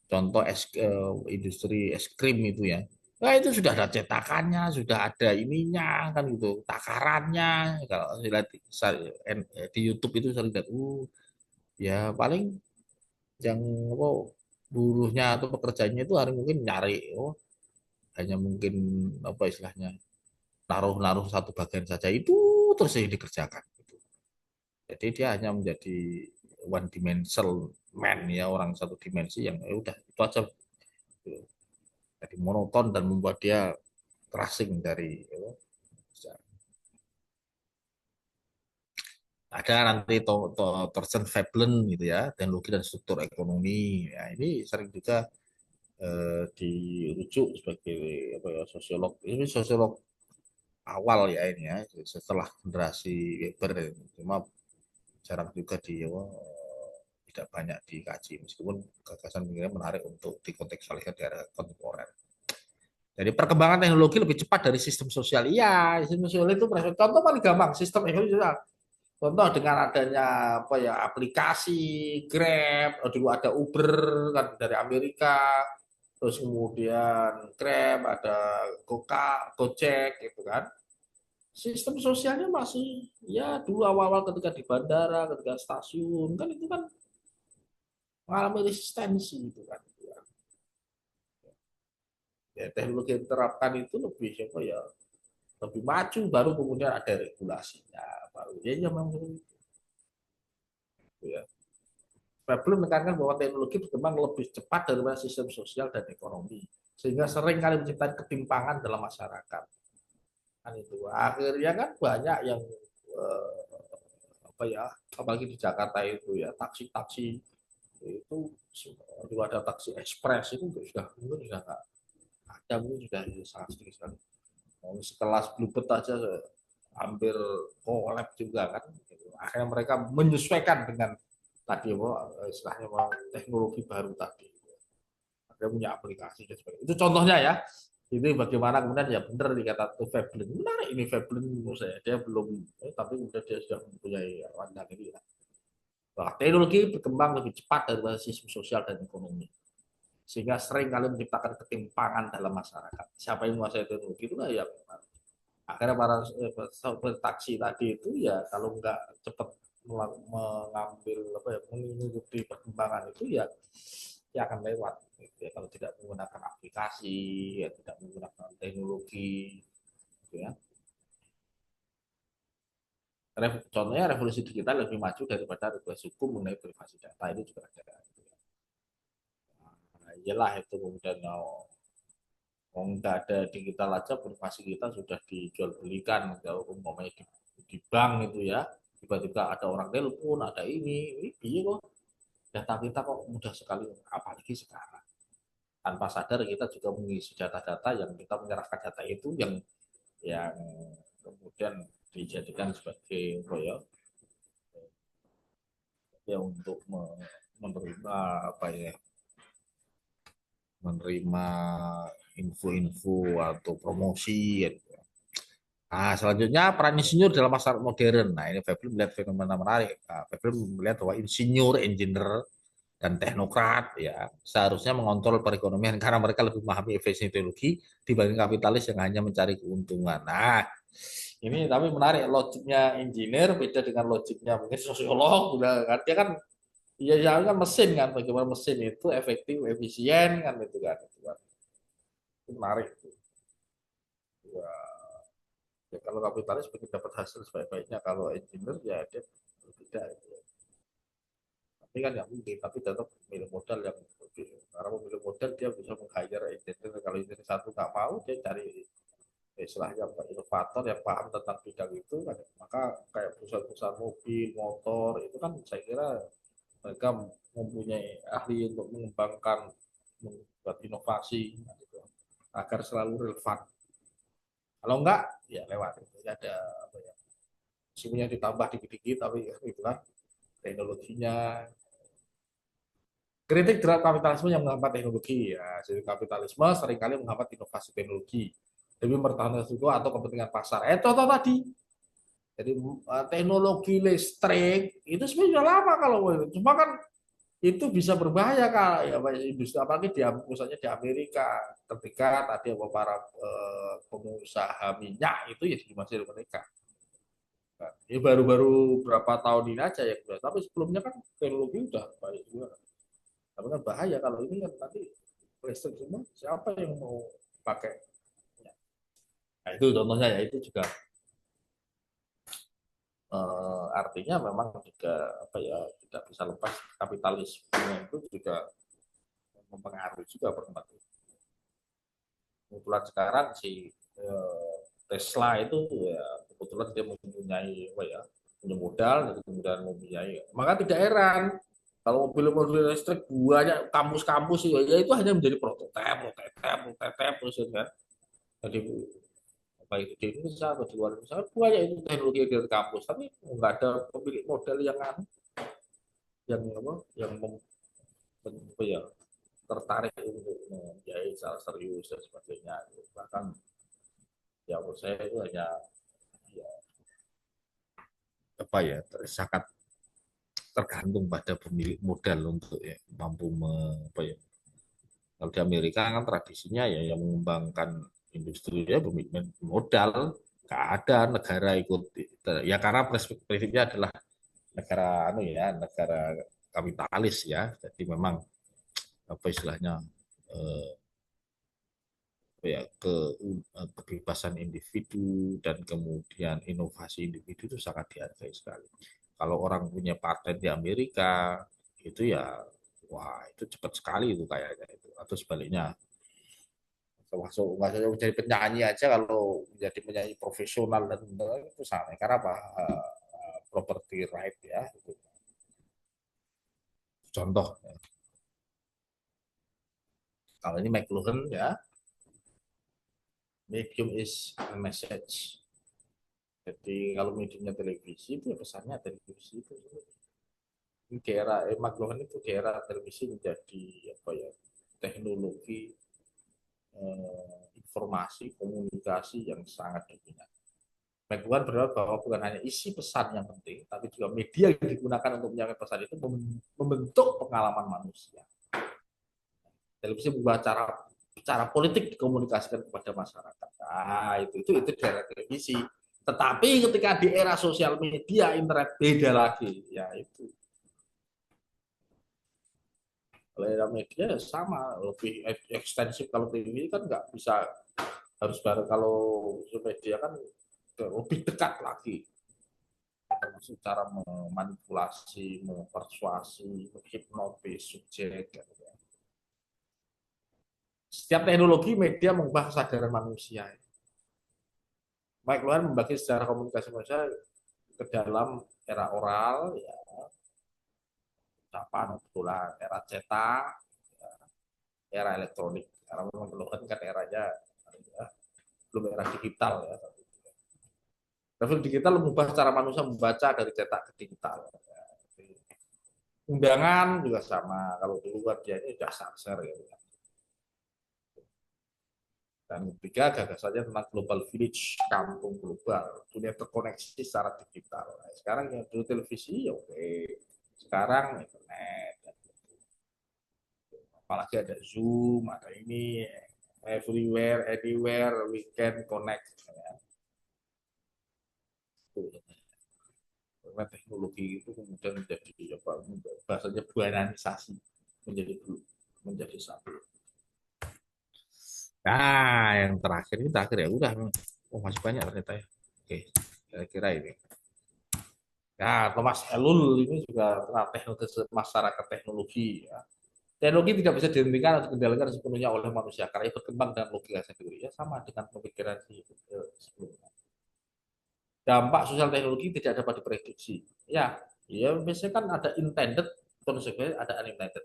Contoh industri es krim itu ya. Nah, itu sudah ada cetakannya, sudah ada ininya kan gitu, takarannya. Kalau lihat di YouTube itu sering lihat, ya paling yang apa buruhnya atau pekerjaannya itu hari mungkin nyari hanya mungkin apa istilahnya naruh-naruh satu bagian saja itu terus yang dikerjakan gitu. Jadi dia hanya menjadi one dimensional man ya orang satu dimensi yang udah itu aja gitu. Jadi monoton dan membuat dia terasing dari ada nanti Thorsten Veblen gitu ya teknologi dan struktur ekonomi ya ini sering juga dirujuk sebagai apa ya sosiolog ini sosiolog awal ya ini ya setelah generasi Weber cuma jarang juga tidak banyak dikaji meskipun gagasan pemikiran menarik untuk dikontekstualisasi di era kontemporer. Jadi perkembangan teknologi lebih cepat dari sistem sosial. Iya, sistem sosial itu contoh paling gampang sistem ekonomi sosial. Contoh dengan adanya apa ya aplikasi Grab, dulu ada Uber kan dari Amerika, terus kemudian Grab, ada Gojek gitu kan. Sistem sosialnya masih ya dulu awal-awal ketika di bandara, ketika stasiun kan itu kan mengalami resistensi gitu kan. Ya, teknologi yang diterapkan itu lebih apa ya lebih maju baru kemudian ada regulasinya baru ya memang itu ya. Problem menekankan bahwa teknologi berkembang lebih cepat daripada sistem sosial dan ekonomi sehingga sering kali menciptakan ketimpangan dalam masyarakat kan itu akhirnya kan banyak yang eh, apa ya apalagi di Jakarta itu ya taksi-taksi itu dulu ada taksi ekspres itu sudah mungkin sudah nggak ada mungkin sudah sangat sedikit sekali sekelas Bluebird aja hampir collab juga kan akhirnya mereka menyesuaikan dengan tadi istilahnya teknologi baru tadi ada punya aplikasi dan sebagainya itu contohnya ya ini bagaimana kemudian ya benar dikata tuh Veblen menarik ini Veblen menurut saya dia belum tapi kemudian dia sudah mempunyai wanda ini ya. Bahwa teknologi berkembang lebih cepat daripada sistem sosial dan ekonomi sehingga sering kali menciptakan ketimpangan dalam masyarakat siapa yang menguasai teknologi itu lah ya akhirnya para sopir taksi tadi itu ya kalau nggak cepat mengambil apa ya mengikuti perkembangan itu ya akan lewat gitu ya kalau tidak menggunakan aplikasi ya tidak menggunakan teknologi gitu ya contohnya revolusi digital lebih maju daripada regulasi hukum mengenai privasi data itu juga ada gitu ya. Nah, iyalah itu kemudian mau nggak ada digital aja privasi kita sudah dijual belikan kalau umpamanya di bank itu ya tiba-tiba ada orang telepon ada ini iya kok data kita kok mudah sekali apalagi sekarang tanpa sadar kita juga mengisi data-data yang kita menyerahkan data itu yang kemudian dijadikan sebagai apa ya untuk menerima apa ya menerima info-info atau promosi ya. Nah, selanjutnya peran insinyur dalam masyarakat modern. Nah, ini Febri melihat fenomena menarik. Nah, Febri melihat bahwa insinyur, engineer, dan teknokrat ya seharusnya mengontrol perekonomian karena mereka lebih memahami efisiensi teknologi dibanding kapitalis yang hanya mencari keuntungan. Nah, ini tapi menarik logiknya engineer beda dengan logiknya mungkin sosiolog udah kan dia kan ya ya kan mesin kan bagaimana mesin itu efektif efisien kan itu kan itu menarik ya, ya kalau kapitalis begitu dapat hasil sebaik-baiknya kalau engineer ya dia berbeda itu. Tapi kan nggak mungkin tapi tetap milik modal yang lebih karena pemilik modal dia bisa meng-hire engineer kalau engineer satu nggak mau dia cari istilahnya inovator yang paham tentang bidang itu kan maka kayak perusahaan-perusahaan mobil motor itu kan saya kira mereka mempunyai ahli untuk mengembangkan membuat inovasi gitu, agar selalu relevan kalau enggak ya lewat itu ya ada apa ya semuanya ditambah dikit-dikit tapi ya, itu kan teknologinya kritik terhadap kapitalisme yang menghambat teknologi ya jadi kapitalisme seringkali menghambat inovasi teknologi demi mempertahankan risiko atau kepentingan pasar contoh tadi. Jadi teknologi listrik itu sebenarnya sudah lama kalau cuma kan itu bisa berbahaya kalau ya industri apalagi di misalnya di Amerika ketika tadi para pengusaha minyak itu ya masih mereka. Ini baru-baru berapa tahun ini aja ya, tapi sebelumnya kan teknologi udah baik juga. Tapi kan bahaya kalau ini kan nanti listrik semua siapa yang mau pakai? Nah, itu contohnya ya itu juga artinya memang juga apa ya tidak bisa lepas kapitalisme itu juga mempengaruhi juga perkembangan. Kebetulan sekarang si Tesla itu ya kebetulan dia mempunyai apa ya punya modal dan kemudian mempunyai maka tidak heran kalau mobil-mobil listrik banyak kampus-kampus ya itu hanya menjadi prototipe terus ya kan jadi baik di Indonesia atau di luar Indonesia banyak itu teknologi dari kampus tapi nggak ada pemilik modal yang yang apa yang apa ya tertarik untuk menjadi salah serius dan sebagainya bahkan ya menurut saya itu hanya ya, apa ya sangat tergantung pada pemilik modal untuk ya, mampu apa ya kalau di Amerika kan tradisinya ya yang mengembangkan industri ya pemilik modal nggak ada negara ikut ya karena perspektifnya adalah negara anu ya negara kapitalis ya jadi memang apa istilahnya eh, ya kebebasan individu dan kemudian inovasi individu itu sangat dihargai sekali. Kalau orang punya paten di Amerika itu ya wah itu cepat sekali itu kayaknya itu atau sebaliknya termasuk nggak saja menjadi penyanyi aja kalau menjadi penyanyi profesional dan itu sama karena apa property right ya itu contoh kalau ini McLuhan ya medium is a message jadi kalau mediumnya televisi itu ya pesannya televisi itu di era McLuhan itu di era televisi menjadi apa ya teknologi informasi komunikasi yang sangat dominan. McLuhan berpendapat bahwa bukan hanya isi pesan yang penting, tapi juga media yang digunakan untuk menyampaikan pesan itu membentuk pengalaman manusia. Televisi membuat cara politik dikomunikasikan kepada masyarakat. Nah, itu di era televisi. Tetapi ketika di era sosial media, internet beda lagi. Ya itu layar media ya sama lebih ekstensif kalau TV kan nggak bisa harus bareng kalau media kan lebih dekat lagi termasuk cara memanipulasi, mempersuasi, menghipnotis subjek. Gitu. Setiap teknologi media mengubah kesadaran manusia. Mike Luhan membagi sejarah komunikasi manusia ke dalam era oral, ya, ucapan, obrolan, era cetak, era elektronik. Karena memang Luhan kan eranya ya, belum era digital ya. Level digital mengubah cara manusia membaca dari cetak ke digital. Undangan juga sama. Kalau dulu kan dia ini sudah sarser ya. Dan ketiga, gagasannya tentang global village, kampung global, dunia terkoneksi secara digital. Nah, sekarang yang dulu televisi, oke. Sekarang internet, apalagi ada Zoom, ada ini, everywhere, anywhere, we can connect. Ya. Karena teknologi itu kemudian menjadi apa, bahasanya buananisasi, menjadi menjadi satu. Nah, yang terakhir ini terakhir ya udah. Oh, masih banyak ternyata ya. Oke, kira-kira ini. Ya, Thomas Elul ini juga tentang teknologi, masyarakat teknologi. Ya. Teknologi tidak bisa dihentikan atau dikendalikan sepenuhnya oleh manusia karena itu berkembang dengan logika sendiri. Ya, sama dengan pemikiran sebelumnya. Dampak sosial teknologi tidak dapat diprediksi. Ya, ya biasanya kan ada intended konsekuensi, ada unintended.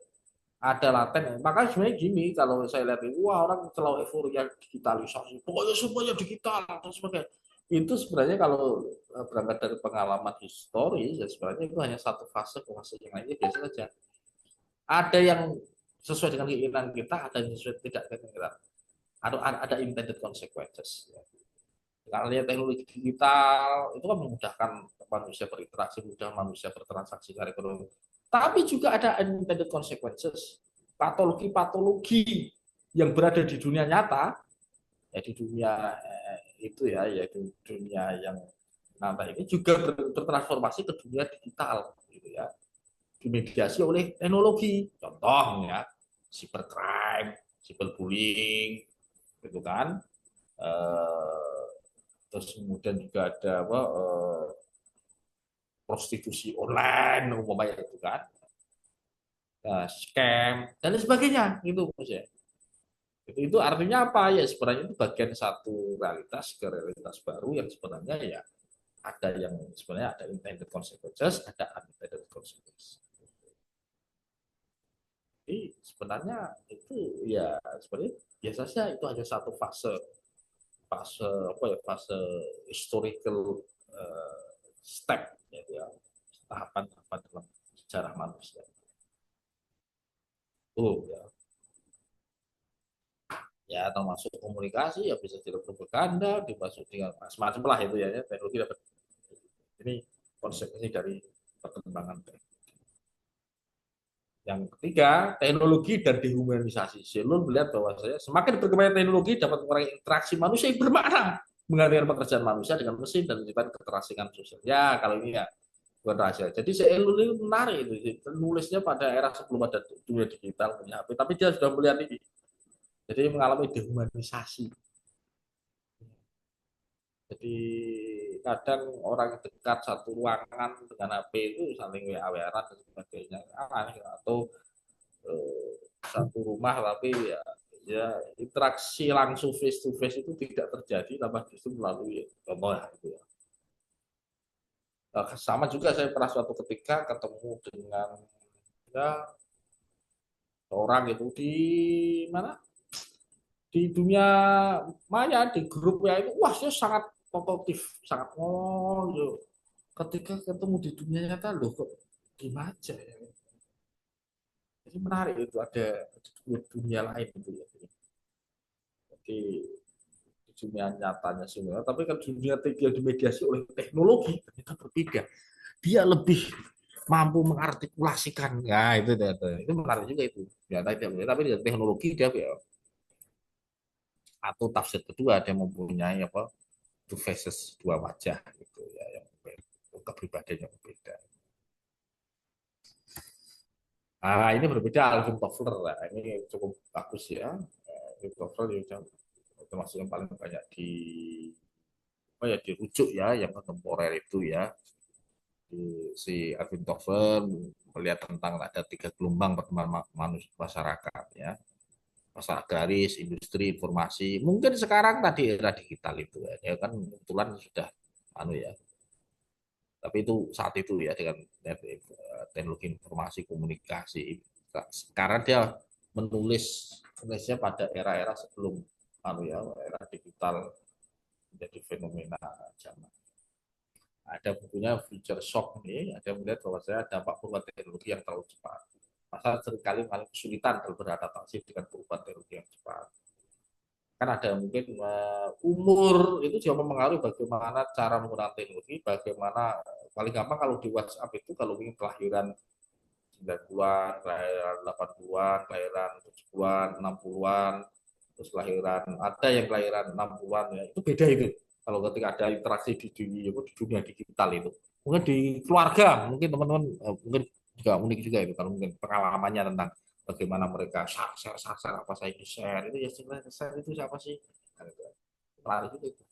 Ada laten. Makanya sebenarnya gini, kalau saya lihat, wah orang terlalu euforia digitalisasi, pokoknya semuanya digital dan sebagainya. Itu sebenarnya kalau berangkat dari pengalaman historis, ya sebenarnya itu hanya satu fase, fase yang lainnya biasa saja. Ada yang sesuai dengan keinginan kita, ada yang sesuai tidak dengan kita. Ada intended consequences. Dengan adanya teknologi digital itu kan memudahkan manusia berinteraksi, mudah manusia bertransaksi secara ekonomi. Tapi juga ada unintended consequences, patologi-patologi yang berada di dunia nyata, ya di dunia itu ya di dunia yang nyata ini juga bertransformasi ke dunia digital, gitu ya, dimediasi oleh teknologi. Contohnya cybercrime, cyberbullying, gitu kan. Eh, Terus kemudian juga ada apa, prostitusi online umpamanya itu kan, scam dan lain sebagainya gitu maksudnya. Itu artinya apa ya, sebenarnya itu bagian satu realitas ke realitas baru yang sebenarnya ya ada yang sebenarnya ada intended consequences, ada unintended consequences. Jadi sebenarnya itu ya sebenarnya biasa saja itu hanya satu fase, fase apa ya, fase historical uh, step ya, tahapan-tahapan dalam sejarah manusia. Oh ya, ya termasuk komunikasi ya bisa jadi propaganda, dimasuk dengan semacam lah itu ya, teknologi dapat ini konsekuensi dari perkembangan. Yang ketiga, teknologi dan dehumanisasi. Silur melihat bahwa saya semakin berkembangnya teknologi dapat mengurangi interaksi manusia yang bermakna, menggantikan pekerjaan manusia dengan mesin dan menciptakan keterasingan sosial. Ya, kalau ini ya bukan rahasia. Jadi Elul ini menarik itu, nulisnya pada era sebelum ada dunia digital punya HP, tapi dia sudah melihat ini. Jadi mengalami dehumanisasi. Jadi kadang orang dekat satu ruangan dengan HP itu saling WA-WA dan sebagainya, atau satu rumah tapi ya interaksi langsung face to face itu tidak terjadi, tambah justru melalui contoh ya, gitu ya. Sama juga saya pernah suatu ketika ketemu dengan ya, orang itu di mana, di dunia maya, di grupnya itu wah dia sangat kompetitif, sangat gitu. Ketika ketemu di dunia nyata loh kok gimana aja ya. Jadi menarik itu ada dunia lain itu ya. Jadi di dunia nyatanya semua, tapi kan dunia yang dimediasi oleh teknologi ternyata berbeda. Dia lebih mampu mengartikulasikan, ya itu menarik juga itu. Ya, tapi dengan teknologi dia ya, atau tafsir kedua dia mempunyai apa, two faces, dua wajah gitu ya, yang kepribadian yang berbeda. Nah, ini berbeda Alvin Toffler. Nah, ini cukup bagus ya. Alvin Toffler yang termasuk yang paling banyak apa ya, dirujuk ya, yang kontemporer itu ya. Si Alvin Toffler melihat tentang ada tiga gelombang perkembangan manusia masyarakat ya. Masyarakat agraris, industri, informasi. Mungkin sekarang tadi era digital itu ya, ya kan kebetulan sudah anu ya. Tapi itu saat itu ya dengan teknologi informasi komunikasi. Karena dia menulisnya pada era-era sebelum anu ya, era digital menjadi fenomena zaman. Ada bukunya Future Shock nih, ada melihat bahwa saya dampak perubahan teknologi yang terlalu cepat. Masa seringkali malah kesulitan dalam beradaptasi dengan perubahan teknologi yang cepat. Kan ada mungkin umur itu juga mempengaruhi bagaimana cara menggunakan teknologi, bagaimana paling gampang kalau di WhatsApp itu kalau ingin kelahiran 90-an, kelahiran 80-an, kelahiran 70-an, 60-an, terus kelahiran ada yang kelahiran 60-an ya, itu beda itu. Kalau ketika ada interaksi di dunia digital itu. Mungkin di keluarga, mungkin teman-teman mungkin juga unik juga itu kalau mungkin pengalamannya tentang bagaimana mereka share apa saya share itu ya sebenarnya share itu siapa sih? Nah, itu menarik itu.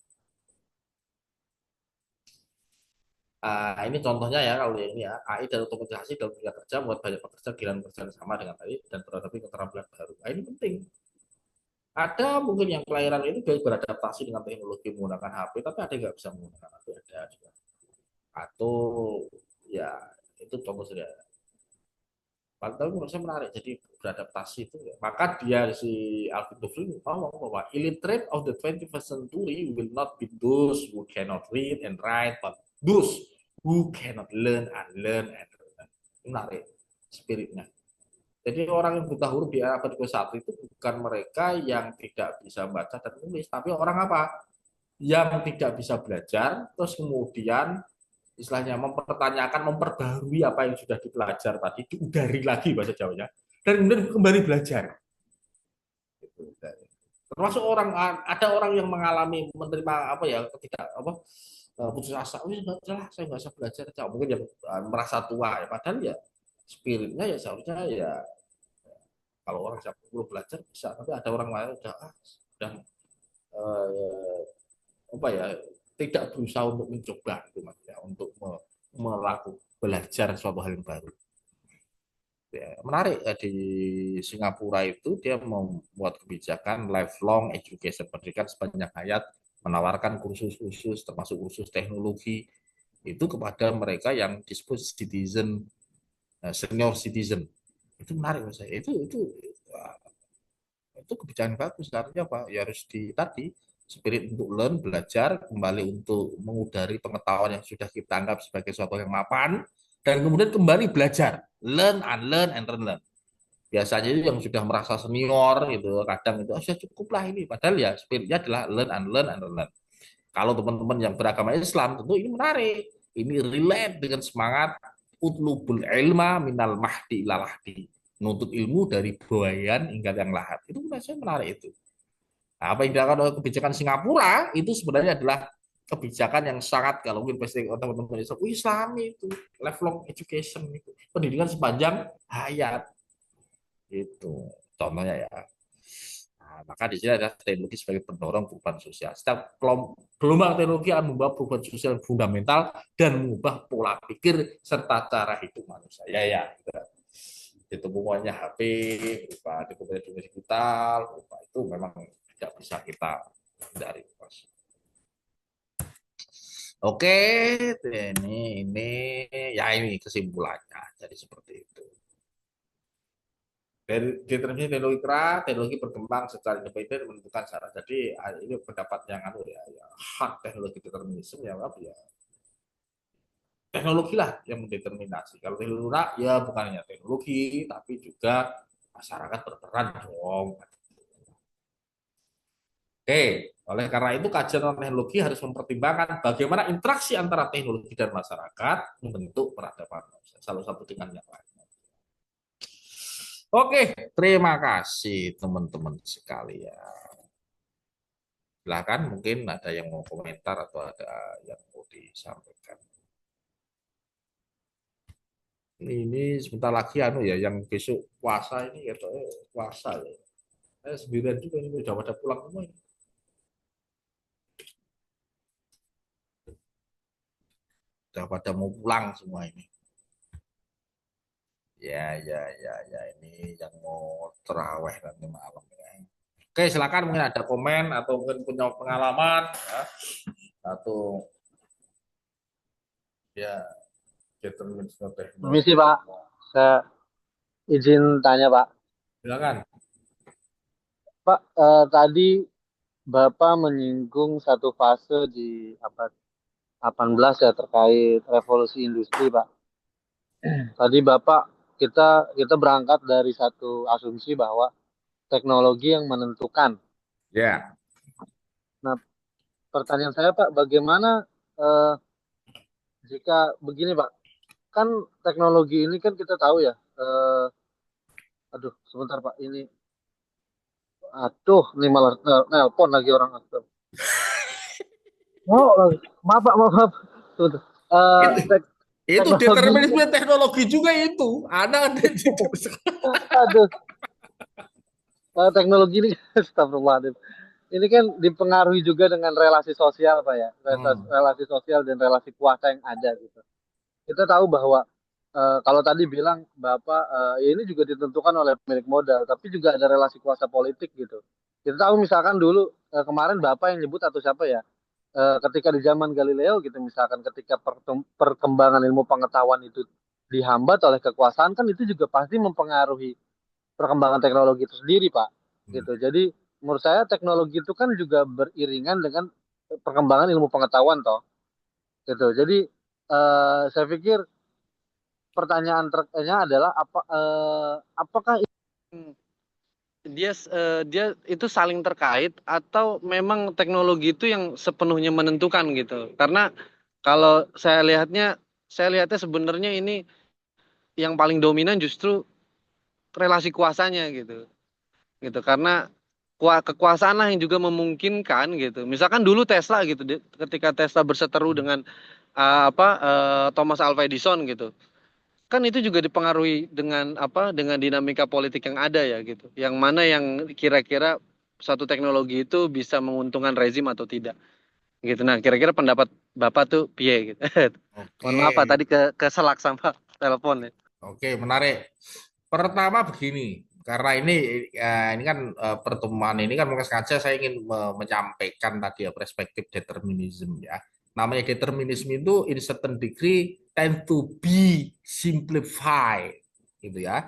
Ini contohnya ya kalau ini ya AI dan otomatisasi dalam dunia kerja membuat banyak pekerja kehilangan pekerjaan sama dengan AI dan berhadapi keterampilan baru. Ini penting. Ada mungkin yang kelahiran itu dia beradaptasi dengan teknologi menggunakan HP, tapi ada yang nggak bisa menggunakan HP ada juga. Atau ya itu contoh saja. Tapi menurut saya menarik. Jadi beradaptasi itu, ya. Maka dia si Alvin Toffler ngomong bahwa illiterate of the 21st century will not be those who cannot read and write, but those who cannot learn and learn and learn. Menarik spiritnya. Jadi orang yang buta huruf di abad ke-1 itu bukan mereka yang tidak bisa baca dan tulis, tapi orang apa? Yang tidak bisa belajar, terus kemudian istilahnya mempertanyakan, memperbarui apa yang sudah dipelajari tadi, diudari lagi bahasa Jawanya, dan kemudian kembali belajar. Termasuk orang ada orang yang mengalami menerima apa ya ketika apa putus asa, oh nggak salah saya nggak bisa belajar, mungkin yang merasa tua ya, padahal ya spiritnya ya seharusnya ya kalau orang siapa perlu belajar bisa, tapi ada orang lain udah eh, apa ya tidak berusaha untuk mencoba itu mas ya untuk melakukan belajar suatu hal yang baru. Ya, menarik ya, di Singapura itu dia membuat kebijakan lifelong education pendidikan sepanjang hayat, menawarkan kursus-kursus termasuk kursus teknologi itu kepada mereka yang disebut citizen senior citizen. Itu menarik menurut saya. Itu kebijakan bagus, artinya apa ya harus di tadi spirit untuk learn, belajar kembali untuk mengudari pengetahuan yang sudah kita anggap sebagai suatu yang mapan, dan kemudian kembali belajar, learn unlearn and relearn. Biasanya itu yang sudah merasa senior gitu kadang itu sudah cukup lah ini, padahal ya spiritnya adalah learn unlearn and relearn. Kalau teman-teman yang beragama Islam tentu ini menarik, ini relate dengan semangat utlubul ilma minal mahdi ilal lahdi, menuntut ilmu dari buayan hingga yang lahat. Itu saya menarik itu. Nah, apa yang dilakukan oleh kebijakan Singapura itu sebenarnya adalah kebijakan yang sangat kalau mungkin pasti teman-teman Islam itu lifelong education itu pendidikan sepanjang hayat itu contohnya ya. Nah, maka di sini ada teknologi sebagai pendorong perubahan sosial. Setiap gelombang teknologi akan membawa perubahan sosial yang fundamental dan mengubah pola pikir serta cara hidup manusia. Ya, gitu. Itu pokoknya HP, berupa dunia digital, berupa itu memang tidak bisa kita hindari. Oke, ini ya ini kesimpulannya. Jadi seperti itu. Dari determinasi teknologi keras, teknologi berkembang secara independen menentukan cara. Jadi ini pendapat yang ya hak teknologi determinisme ya apa ya teknologi lah yang mendeterminasi. Kalau teknologi ya bukan hanya teknologi, tapi juga masyarakat berperan dong. Oke, oleh karena itu kajian tentang teknologi harus mempertimbangkan bagaimana interaksi antara teknologi dan masyarakat membentuk peradaban salah satu dengan yang lain. Oke, terima kasih teman-teman sekalian. Silakan mungkin ada yang mau komentar atau ada yang mau disampaikan. Ini sebentar lagi ya yang besok puasa ini katanya puasa ya. Saya sendirian juga ini udah pada pulang semua. Udah pada mau pulang semua ini. Ya, ini yang mau terawih nanti malam ya. Oke, silakan mungkin ada komen atau mungkin punya pengalaman ya. Atau ya determinisme Permisi teknologi. Pak, saya izin tanya Pak. Silakan. Pak, tadi Bapak menyinggung satu fase di abad 18 ya terkait revolusi industri Pak. Tadi Bapak kita berangkat dari satu asumsi bahwa teknologi yang menentukan. Ya. pertanyaan saya Pak, bagaimana eh, jika begini Pak, kan teknologi ini kan kita tahu ya, aduh sebentar Pak, aduh ini malah nelpon lagi orang aktor. Oh, maaf Pak, maaf, maaf. Sebentar. Eh, Itu tek- itu teknologi ini determinisme kan, teknologi juga itu. Ada aduh, teknologi ini, astagfirullahaladzim. Ini kan dipengaruhi juga dengan relasi sosial Pak ya, Hmm. relasi sosial dan relasi kuasa yang ada gitu. Kita tahu bahwa kalau tadi bilang Bapak ya ini juga ditentukan oleh pemilik modal, tapi juga ada relasi kuasa politik gitu. Kita tahu misalkan dulu kemarin Bapak yang nyebut atau siapa ya, ketika di zaman Galileo gitu misalkan ketika perkembangan ilmu pengetahuan itu dihambat oleh kekuasaan kan itu juga pasti mempengaruhi perkembangan teknologi itu sendiri Pak. Gitu. Jadi menurut saya teknologi itu kan juga beriringan dengan perkembangan ilmu pengetahuan toh. Gitu. Jadi saya pikir pertanyaan terkait adalah apakah dia itu saling terkait atau memang teknologi itu yang sepenuhnya menentukan gitu. Karena kalau saya lihatnya sebenarnya ini yang paling dominan justru relasi kuasanya gitu. Gitu. Karena kekuasaan lah yang juga memungkinkan gitu. Misalkan dulu Tesla gitu, ketika Tesla berseteru dengan Thomas Alva Edison gitu. Kan itu juga dipengaruhi dengan dengan dinamika politik yang ada ya gitu, yang mana yang kira-kira suatu teknologi itu bisa menguntungkan rezim atau tidak gitu. Nah kira-kira pendapat bapak tuh piye gitu. Mohon Oke, maaf pak tadi keselak sama telepon ya. oke, menarik. Pertama begini, karena ini kan pertemuan ini kan mungkin sengaja saya ingin menyampaikan tadi ya perspektif determinism ya. Namanya determinisme itu in certain degree tend to be simplified gitu ya.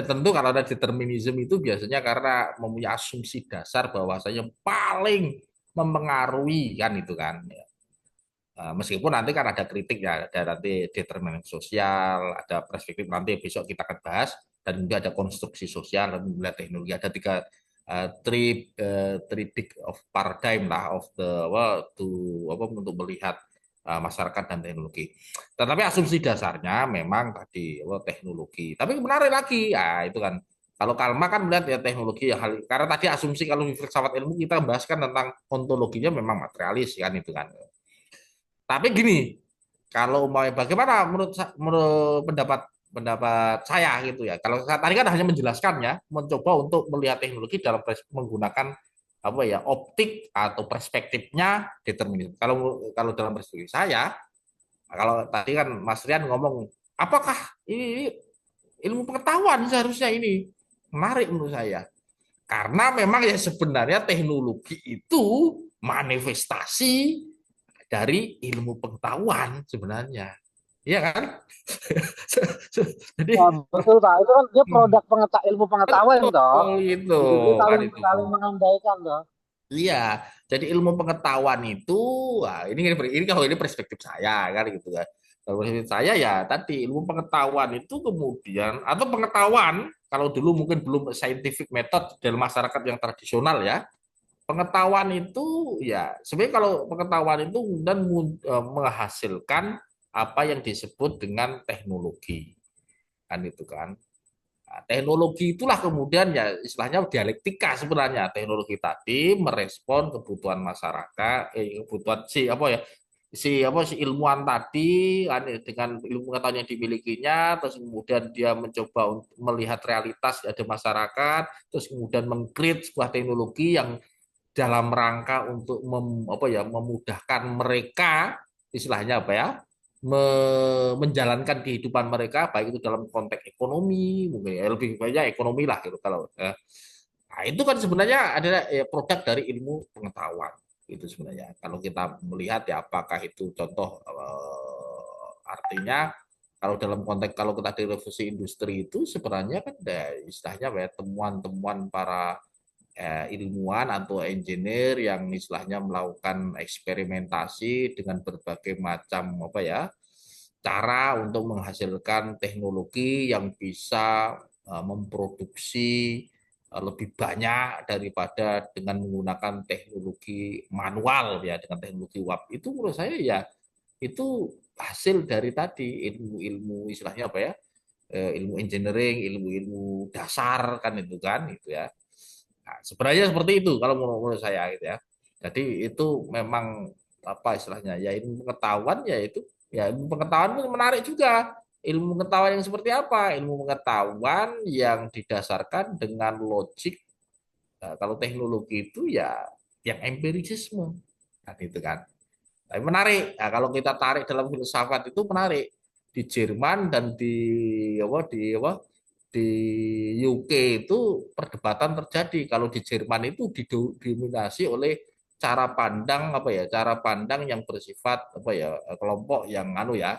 Tentu kalau ada determinisme itu biasanya karena mempunyai asumsi dasar bahwasanya paling mempengaruhi kan itu kan. Meskipun nanti kan ada kritik ya, ada nanti determinisme sosial, ada perspektif nanti besok kita akan bahas, dan juga ada konstruksi sosial dan juga teknologi. Ada three big of paradigm lah of the to untuk melihat masyarakat dan teknologi. Tetapi asumsi dasarnya memang tadi teknologi. Tapi menarik lagi, ya itu kan kalau Kalma kan melihat ya teknologi ya hal karena tadi asumsi kalau di filsafat ilmu kita bahas kan tentang ontologinya memang materialis kan itu kan. Tapi gini, kalau mau bagaimana menurut pendapat pendapat saya gitu ya. Kalau saya tadi kan hanya menjelaskan ya, mencoba untuk melihat teknologi dalam menggunakan apa ya optik atau perspektifnya determinis. Kalau kalau dalam perspektif saya, kalau tadi kan Mas Rian ngomong, apakah ini ilmu pengetahuan seharusnya ini menarik menurut saya. Karena memang ya sebenarnya teknologi itu manifestasi dari ilmu pengetahuan sebenarnya. Iya kan? Jadi Ya, betul pak, itu kan dia produk ilmu pengetahuan toh. betul itu Gitu. Jadi kan saling itu. saling mengandaikan toh. Iya, jadi ilmu pengetahuan itu, wah, ini kalau ini perspektif saya kan gitu kan. Kalau perspektif saya ya tadi ilmu pengetahuan itu kemudian atau pengetahuan kalau dulu mungkin belum scientific method dalam masyarakat yang tradisional ya. Pengetahuan itu ya sebenarnya kalau pengetahuan itu dan menghasilkan apa yang disebut dengan teknologi kan itu kan. Nah, teknologi itulah kemudian ya istilahnya dialektika sebenarnya teknologi tadi merespon kebutuhan masyarakat, kebutuhan si apa ya si ilmuwan tadi kan, dengan ilmu pengetahuan yang dimilikinya, terus kemudian dia mencoba untuk melihat realitas ada masyarakat, terus kemudian mengcreate sebuah teknologi yang dalam rangka untuk apa ya memudahkan mereka istilahnya apa ya menjalankan kehidupan mereka baik itu dalam konteks ekonomi mungkin ya, lebih banyak ekonomi lah gitu kalau nah itu kan sebenarnya adalah produk dari ilmu pengetahuan itu sebenarnya kalau kita melihat ya apakah itu contoh artinya kalau dalam konteks kalau kita di revolusi industri itu sebenarnya kan ada istilahnya ya temuan-temuan para ilmuwan atau engineer yang istilahnya melakukan eksperimentasi dengan berbagai macam apa ya cara untuk menghasilkan teknologi yang bisa memproduksi lebih banyak daripada dengan menggunakan teknologi manual ya, dengan teknologi uap. Itu menurut saya ya itu hasil dari tadi ilmu-ilmu istilahnya apa ya, ilmu engineering, ilmu-ilmu dasar kan itu kan itu ya. Nah, sebenarnya seperti itu kalau menurut saya gitu ya. Jadi itu memang apa istilahnya ya, ilmu pengetahuan ya itu, ya ilmu pengetahuan itu menarik juga. Ilmu pengetahuan yang seperti apa? Ilmu pengetahuan yang didasarkan dengan logik. Nah, kalau teknologi itu ya yang empirisisme kan itu kan. Tapi menarik. Nah, kalau kita tarik dalam filsafat itu menarik. Di Jerman dan di UK itu perdebatan terjadi. Kalau di Jerman itu didominasi oleh cara pandang apa ya? Cara pandang yang bersifat apa ya? Kelompok yang anu ya,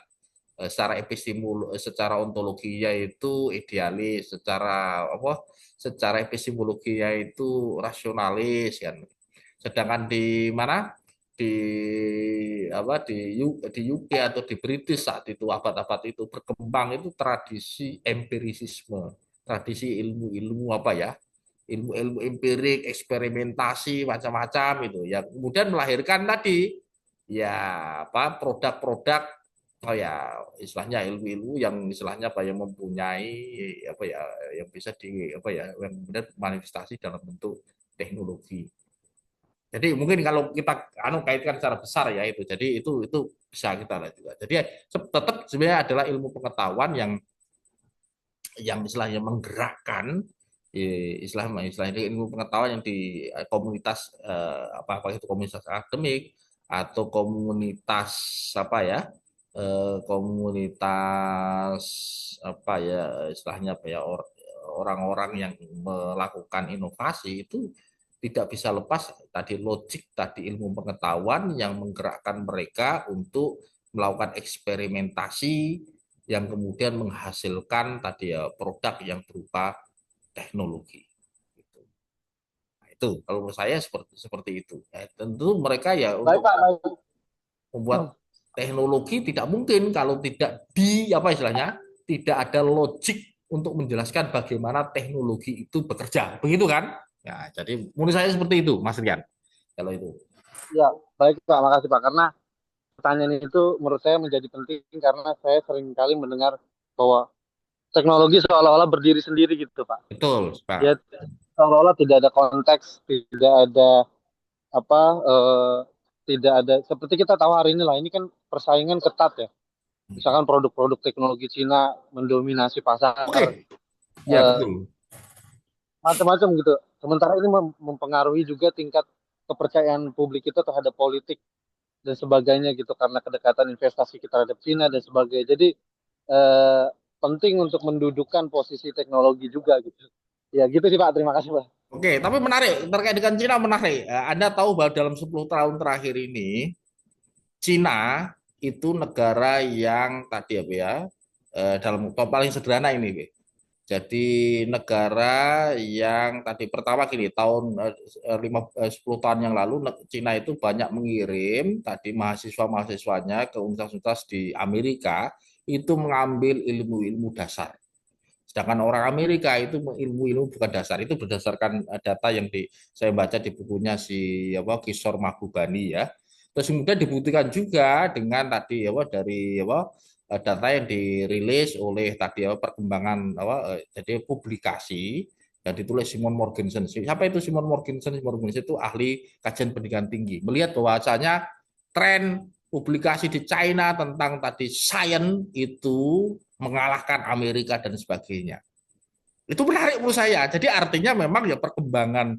secara secara ontologinya itu idealis, secara apa? Secara epistemologinya itu rasionalis kan. Sedangkan di mana? Di apa di UK atau di British saat itu abad-abad itu berkembang itu tradisi empirisisme, tradisi ilmu-ilmu apa ya, ilmu-ilmu empirik, eksperimentasi macam-macam itu yang kemudian melahirkan tadi ya apa produk-produk, oh ya istilahnya ilmu-ilmu yang istilahnya apa yang mempunyai apa ya, yang bisa di apa ya, yang kemudian manifestasi dalam bentuk teknologi. Jadi mungkin kalau kita kaitkan secara besar ya itu. Jadi itu bisa kita lihat juga. Jadi tetap sebenarnya adalah ilmu pengetahuan yang istilahnya menggerakkan istilahnya ilmu pengetahuan yang di komunitas apa apa itu komunitas akademik atau komunitas apa ya, komunitas apa ya istilahnya apa ya, orang-orang yang melakukan inovasi itu tidak bisa lepas tadi logik, tadi ilmu pengetahuan yang menggerakkan mereka untuk melakukan eksperimentasi yang kemudian menghasilkan tadi ya produk yang berupa teknologi. Nah, itu kalau menurut saya seperti seperti itu. Ya, tentu mereka ya Baik untuk Pak, baik. Hmm. membuat teknologi tidak mungkin kalau tidak di apa istilahnya, tidak ada logik untuk menjelaskan bagaimana teknologi itu bekerja, begitu kan? Ya, jadi menurut saya seperti itu, Mas Rian. Kalau itu. Ya, baik Pak, makasih Pak. Karena pertanyaan itu menurut saya menjadi penting karena saya sering kali mendengar bahwa teknologi seolah-olah berdiri sendiri gitu Pak. Betul, Dia Pak. seolah-olah tidak ada konteks, tidak ada apa, tidak ada seperti kita tahu hari ini lah. Ini kan persaingan ketat ya. Misalkan produk-produk teknologi Cina mendominasi pasar, Oke, ya betul. macam-macam gitu. Sementara ini mempengaruhi juga tingkat kepercayaan publik kita terhadap politik dan sebagainya gitu karena kedekatan investasi kita terhadap Cina dan sebagainya. Jadi eh, penting untuk mendudukan posisi teknologi juga gitu. Ya gitu sih Pak. Terima kasih Pak. Oke, tapi menarik terkait dengan Cina menarik. Anda tahu bahwa dalam 10 tahun terakhir ini Cina itu negara yang tadi apa ya, dalam paling sederhana ini. Jadi negara yang tadi pertama gini tahun 10 tahun yang lalu Cina itu banyak mengirim tadi mahasiswa-mahasiswanya ke universitas di Amerika itu mengambil ilmu-ilmu dasar. Sedangkan orang Amerika itu ilmu-ilmu bukan dasar, itu berdasarkan data yang saya baca di bukunya si apa Kishore Mahbubani ya. Terus kemudian dibuktikan juga dengan tadi apa dari apa data yang dirilis oleh tadi apa perkembangan apa jadi publikasi yang ditulis Simon Morgensen. Siapa itu Simon Morgensen? Simon Morgensen itu ahli kajian pendidikan tinggi. Melihat bahwasanya tren publikasi di China tentang tadi sains itu mengalahkan Amerika dan sebagainya. Itu menarik menurut saya. Jadi artinya memang ya perkembangan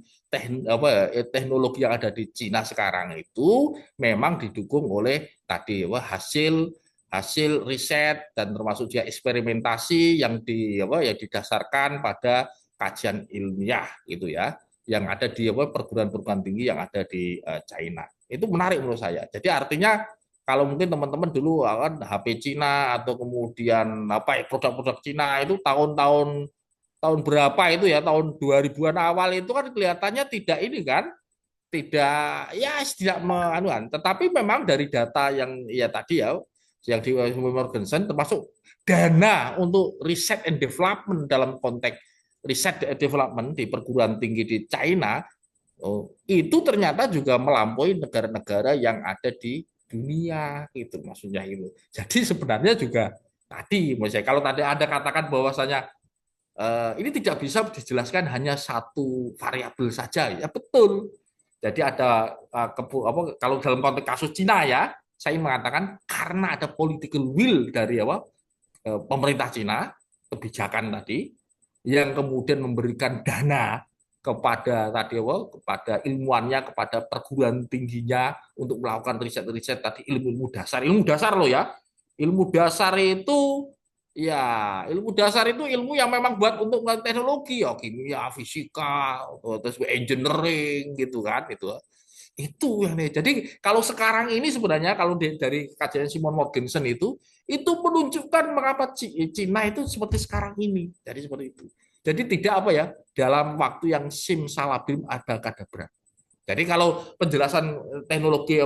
teknologi yang ada di Cina sekarang itu memang didukung oleh tadi hasil hasil riset dan termasuk juga eksperimentasi yang yang didasarkan pada kajian ilmiah gitu ya, yang ada di perguruan-perguruan tinggi yang ada di China. Itu menarik menurut saya. Jadi artinya kalau mungkin teman-teman dulu kan HP Cina atau kemudian apa produk-produk Cina itu tahun-tahun tahun berapa itu ya, tahun 2000-an awal itu kan kelihatannya tidak ini kan, tidak ya tidak meanuan, tetapi memang dari data yang ya tadi ya yang di Morgensen termasuk dana untuk riset and development dalam konteks riset development di perguruan tinggi di China, itu ternyata juga melampaui negara-negara yang ada di dunia gitu maksudnya itu. Jadi sebenarnya juga tadi, misalnya kalau tadi ada katakan bahwasanya ini tidak bisa dijelaskan hanya satu variabel saja, ya betul. Jadi ada kalau dalam konteks kasus Cina ya, saya mengatakan karena ada political will dari pemerintah Cina, kebijakan tadi yang kemudian memberikan dana kepada kepada ilmuannya, kepada perguruan tingginya untuk melakukan riset-riset tadi, ilmu dasar loh ya. Ilmu dasar itu ilmu dasar itu ilmu yang memang buat untuk teknologi ya, kimia, fisika, terus engineering gitu kan itu yang nih. Jadi kalau sekarang ini sebenarnya kalau dari kajian Simon Morgensen itu menunjukkan mengapa Cina itu seperti sekarang ini. Jadi seperti itu. Jadi tidak dalam waktu yang simsalabim abrakadabra. Jadi kalau penjelasan teknologi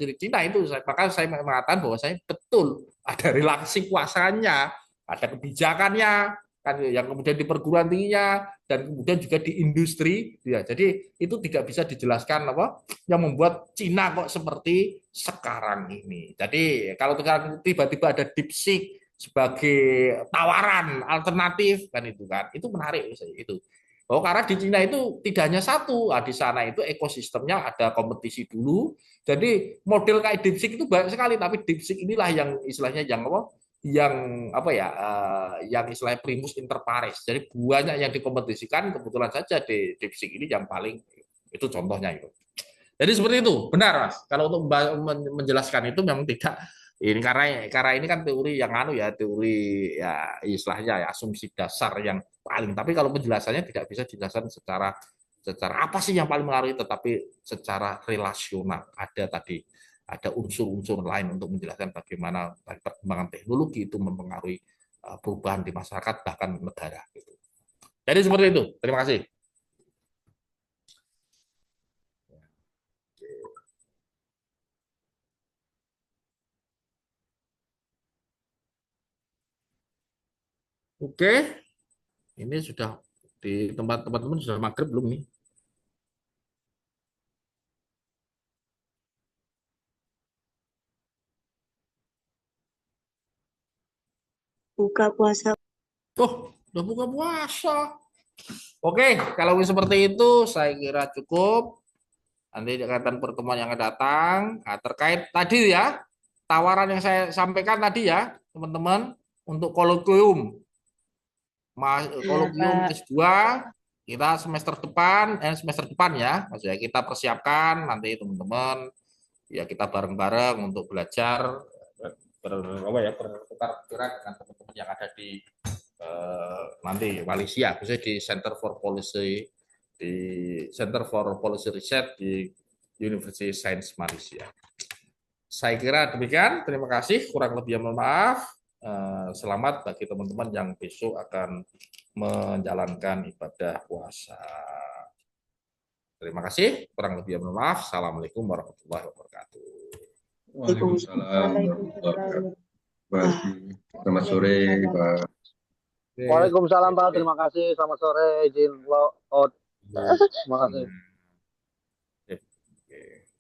di Cina itu, maka saya mengatakan bahwa saya betul ada relasi kuasanya, ada kebijakannya, kan yang kemudian di perguruan tingginya dan kemudian juga di industri, ya. Jadi itu tidak bisa dijelaskan yang membuat Cina kok seperti sekarang ini. Jadi kalau tiba-tiba ada DeepSeek sebagai tawaran alternatif itu menarik itu. Oh, karena di Cina itu tidak hanya satu, di sana itu ekosistemnya ada kompetisi dulu. Jadi model kayak DeepSeek itu banyak sekali, tapi DeepSeek inilah yang istilahnya yang istilahnya primus inter pares. Jadi banyak yang dikompetisikan, kebetulan saja di DeepSeek ini yang paling itu contohnya itu. Jadi seperti itu, benar Mas. Kalau untuk menjelaskan itu memang tidak ini karena ini kan teori yang teori ya istilahnya ya asumsi dasar yang paling. Tapi kalau penjelasannya tidak bisa dijelaskan secara secara apa sih yang paling mengaruhi, tetapi secara relasional ada unsur-unsur lain untuk menjelaskan bagaimana perkembangan teknologi itu mempengaruhi perubahan di masyarakat bahkan negara. Gitu. Jadi seperti itu. Terima kasih. Oke, ini sudah di tempat teman-teman sudah maghrib belum nih? Buka puasa. Oh, udah buka puasa. Oke, kalau seperti itu saya kira cukup. Nanti akan pertemuan yang akan datang. Nah, terkait tadi ya, tawaran yang saya sampaikan tadi ya, teman-teman, untuk kolokvium Iya, kolokvium Pak. S2 kita semester depan ya, maksudnya kita persiapkan nanti teman-teman ya kita bareng-bareng untuk belajar bertukar pikiran dengan teman-teman yang ada di nanti Malaysia, khususnya di Center for Policy Research di University Science Malaysia. Saya kira demikian. Terima kasih. Kurang lebih mohon maaf. Selamat bagi teman-teman yang besok akan menjalankan ibadah puasa. Terima kasih. Kurang lebih mohon maaf. Assalamualaikum warahmatullahi wabarakatuh. Waalaikumsalam warahmatullahi wabarakatuh. Selamat sore, Pak. Waalaikumsalam Pak. Terima kasih. Selamat sore. Izin out. Terima kasih.